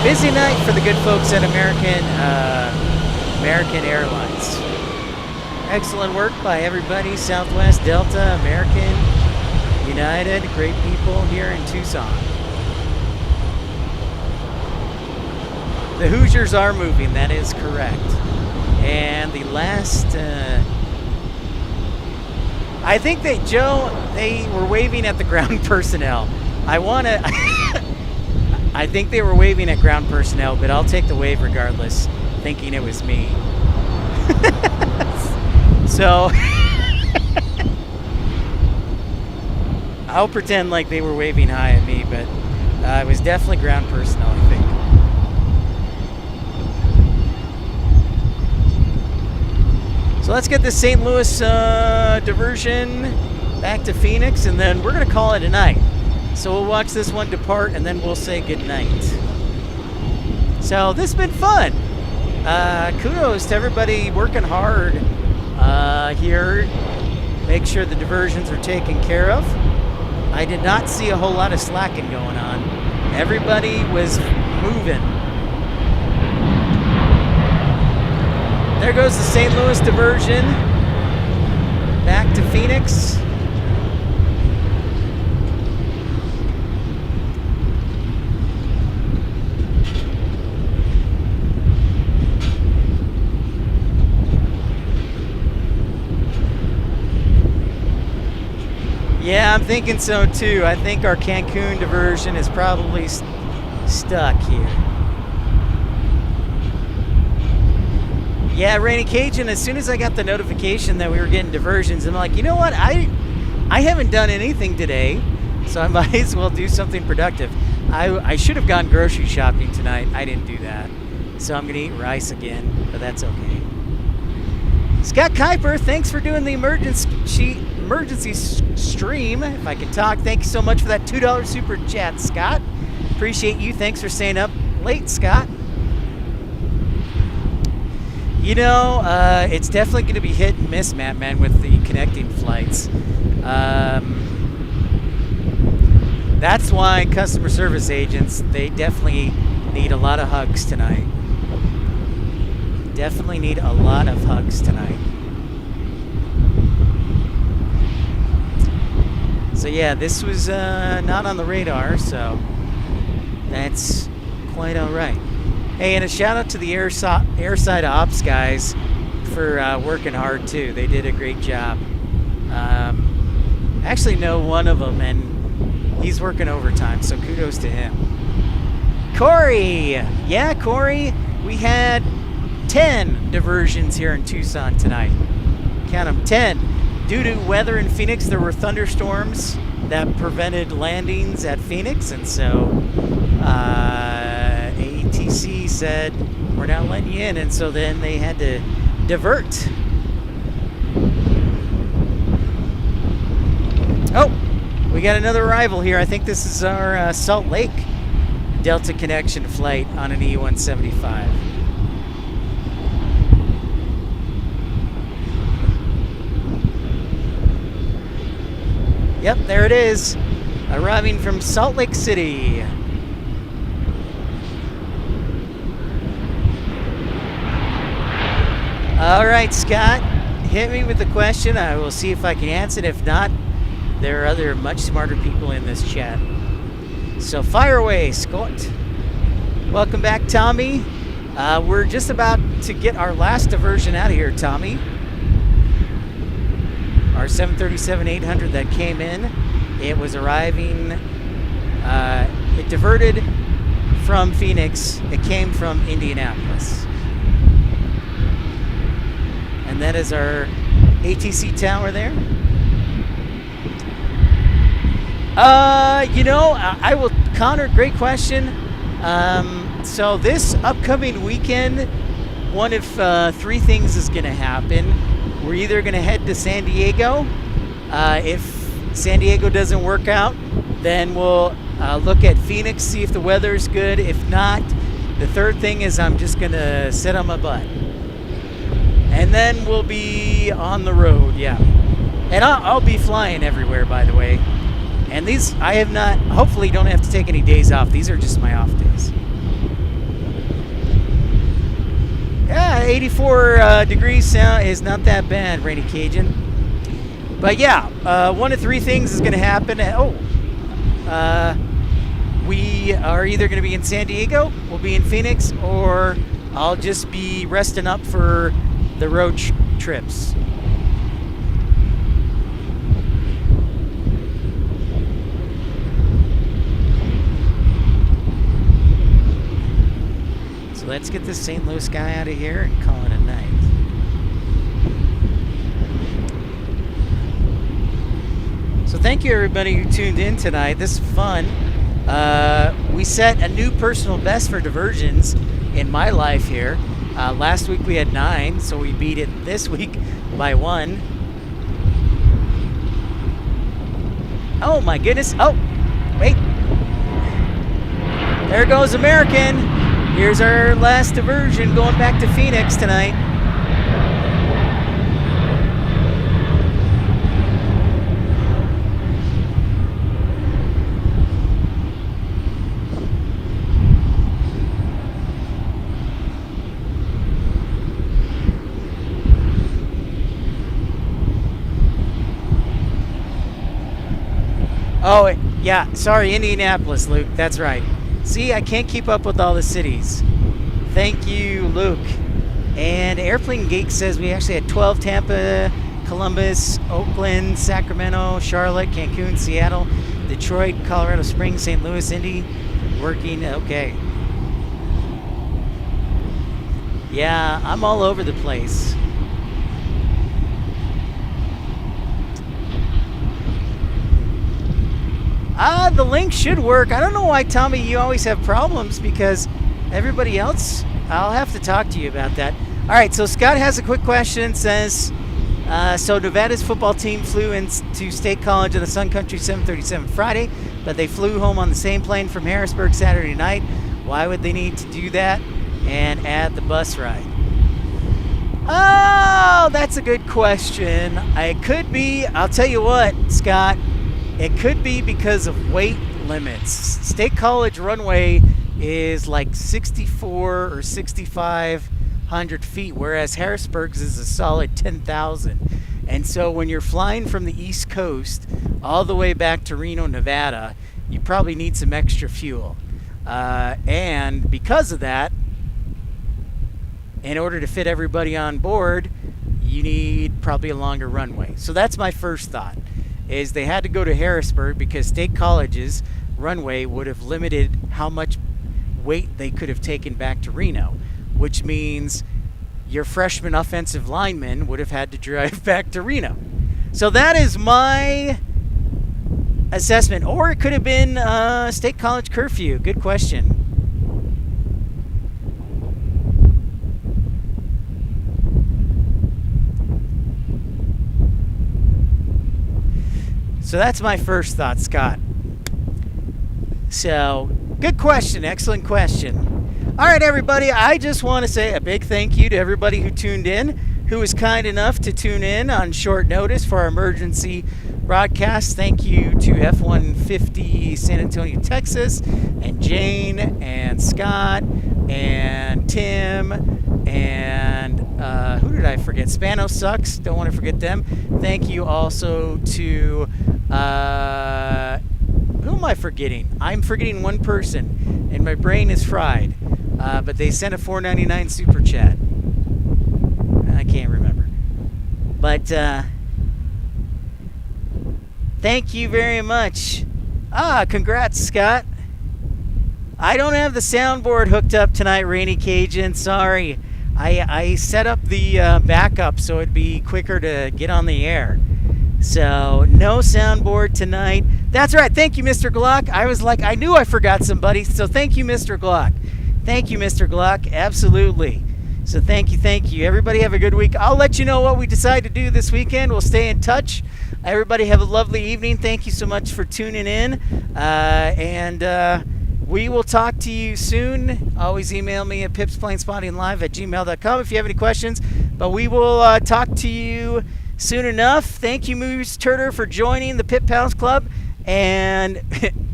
S1: Busy night for the good folks at American Airlines. Excellent work by everybody. Southwest, Delta, American, United. Great people here in Tucson. The Hoosiers are moving, that is correct. And the last, I think they were waving at the ground personnel. I think they were waving at ground personnel, but I'll take the wave regardless, thinking it was me. So, I'll pretend like they were waving hi at me, but it was definitely ground personnel, I think. So let's get this St. Louis diversion back to Phoenix, and then we're going to call it a night. So we'll watch this one depart, and then we'll say goodnight. So this has been fun. Kudos to everybody working hard here. Make sure the diversions are taken care of. I did not see a whole lot of slacking going on. Everybody was moving. There goes the St. Louis diversion. Back to Phoenix. Yeah, I'm thinking so too. I think our Cancun diversion is probably stuck here. Yeah, Rainy Cajun, as soon as I got the notification that we were getting diversions, I'm like, you know what? I haven't done anything today, so I might as well do something productive. I should have gone grocery shopping tonight. I didn't do that. So I'm going to eat rice again, but that's okay. Scott Kuiper, thanks for doing the emergency stream. If I can talk, thank you so much for that $2 super chat, Scott. Appreciate you. Thanks for staying up late, Scott. You know, it's definitely going to be hit and miss, man, with the connecting flights. That's why customer service agents, they definitely need a lot of hugs tonight. Definitely need a lot of hugs tonight. So yeah, this was not on the radar, so that's quite all right. Hey, and a shout out to the airside ops guys for working hard too. They did a great job. I actually know one of them, and he's working overtime, so kudos to him. Corey! Yeah, Corey, we had 10 diversions here in Tucson tonight. Count them, 10. Due to weather in Phoenix, there were thunderstorms that prevented landings at Phoenix, and so ATC said, we're not letting you in, and so then they had to divert. Oh, we got another arrival here. I think this is our Salt Lake Delta connection flight on an E-175. Yep, there it is, arriving from Salt Lake City. All right, Scott, hit me with the question. I will see if I can answer it. If not, there are other much smarter people in this chat. So fire away, Scott. Welcome back, Tommy. We're just about to get our last diversion out of here, Tommy. Our 737-800 that came in, it was arriving, it diverted from Phoenix. It came from Indianapolis. And that is our ATC tower there. You know, I will, Connor, great question. So this upcoming weekend, one of three things is going to happen. We're either going to head to San Diego. If San Diego doesn't work out, then we'll look at Phoenix, see if the weather's good. If not, the third thing is I'm just going to sit on my butt. And then we'll be on the road, yeah. And I'll be flying everywhere, by the way. And these, I have not, hopefully don't have to take any days off. These are just my off days. Yeah, 84 degrees is not that bad, Rainy Cajun. But yeah, one of three things is going to happen. We are either going to be in San Diego, we'll be in Phoenix, or I'll just be resting up for the road trips. So let's get this St. Louis guy out of here and call it a night. So thank you everybody who tuned in tonight. This is fun. We set a new personal best for diversions in my life here. Last week we had 9, so we beat it this week by 1. Oh my goodness. Oh, wait. There goes American. Here's our last diversion going back to Phoenix tonight. Oh, yeah, sorry, Indianapolis, Luke. That's right. See, I can't keep up with all the cities. Thank you, Luke. And Airplane Geek says we actually had 12, Tampa, Columbus, Oakland, Sacramento, Charlotte, Cancun, Seattle, Detroit, Colorado Springs, St. Louis, Indy, working. Okay. Yeah, I'm all over the place. The link should work. I don't know why, Tommy, you always have problems, because everybody else, I'll have to talk to you about that. All right, so Scott has a quick question. Says, so Nevada's football team flew into State College on the Sun Country 737 Friday, but they flew home on the same plane from Harrisburg Saturday night. Why would they need to do that and add the bus ride? Oh, that's a good question. It could be, I'll tell you what, Scott, it could be because of weight limits. State College runway is like 64 or 6,500 feet, whereas Harrisburg's is a solid 10,000. And so when you're flying from the East Coast all the way back to Reno, Nevada, you probably need some extra fuel. And because of that, in order to fit everybody on board, you need probably a longer runway. So that's my first thought, is they had to go to Harrisburg because State College's runway would have limited how much weight they could have taken back to Reno, which means your freshman offensive lineman would have had to drive back to Reno. So that is my assessment. Or it could have been state college curfew. Good question. So that's my first thought, Scott. So, good question. Excellent question. All right, everybody. I just want to say a big thank you to everybody who tuned in, who was kind enough to tune in on short notice for our emergency broadcast. Thank you to F-150 San Antonio, Texas, and Jane, and Scott, and Tim, and who did I forget? Spano Sucks. Don't want to forget them. Thank you also to... who am I forgetting? I'm forgetting one person, and my brain is fried. But they sent a $4.99 super chat. I can't remember. But thank you very much. Congrats, Scott. I don't have the soundboard hooked up tonight, Rainy Cajun. Sorry. I set up the backup so it'd be quicker to get on the air. So, no soundboard tonight. That's right. Thank you, Mr. Glock. I was like, I knew I forgot somebody. So, thank you, Mr. Glock. Thank you, Mr. Glock. Absolutely. So, thank you. Everybody have a good week. I'll let you know what we decide to do this weekend. We'll stay in touch. Everybody have a lovely evening. Thank you so much for tuning in. And we will talk to you soon. Always email me at pipsplanespottinglive@gmail.com if you have any questions. But we will talk to you soon enough. Thank you, Moose Turner, for joining the Pit Pals Club. And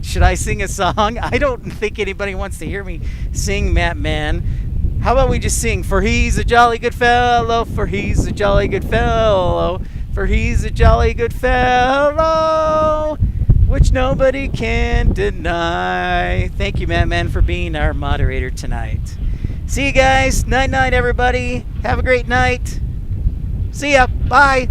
S1: should I sing a song? I don't think anybody wants to hear me sing, Matt Man. How about we just sing, for he's a jolly good fellow, for he's a jolly good fellow, for he's a jolly good fellow, which nobody can deny. Thank you, Matt Man, for being our moderator tonight. See you guys. Night, everybody. Have a great night. See ya. Bye.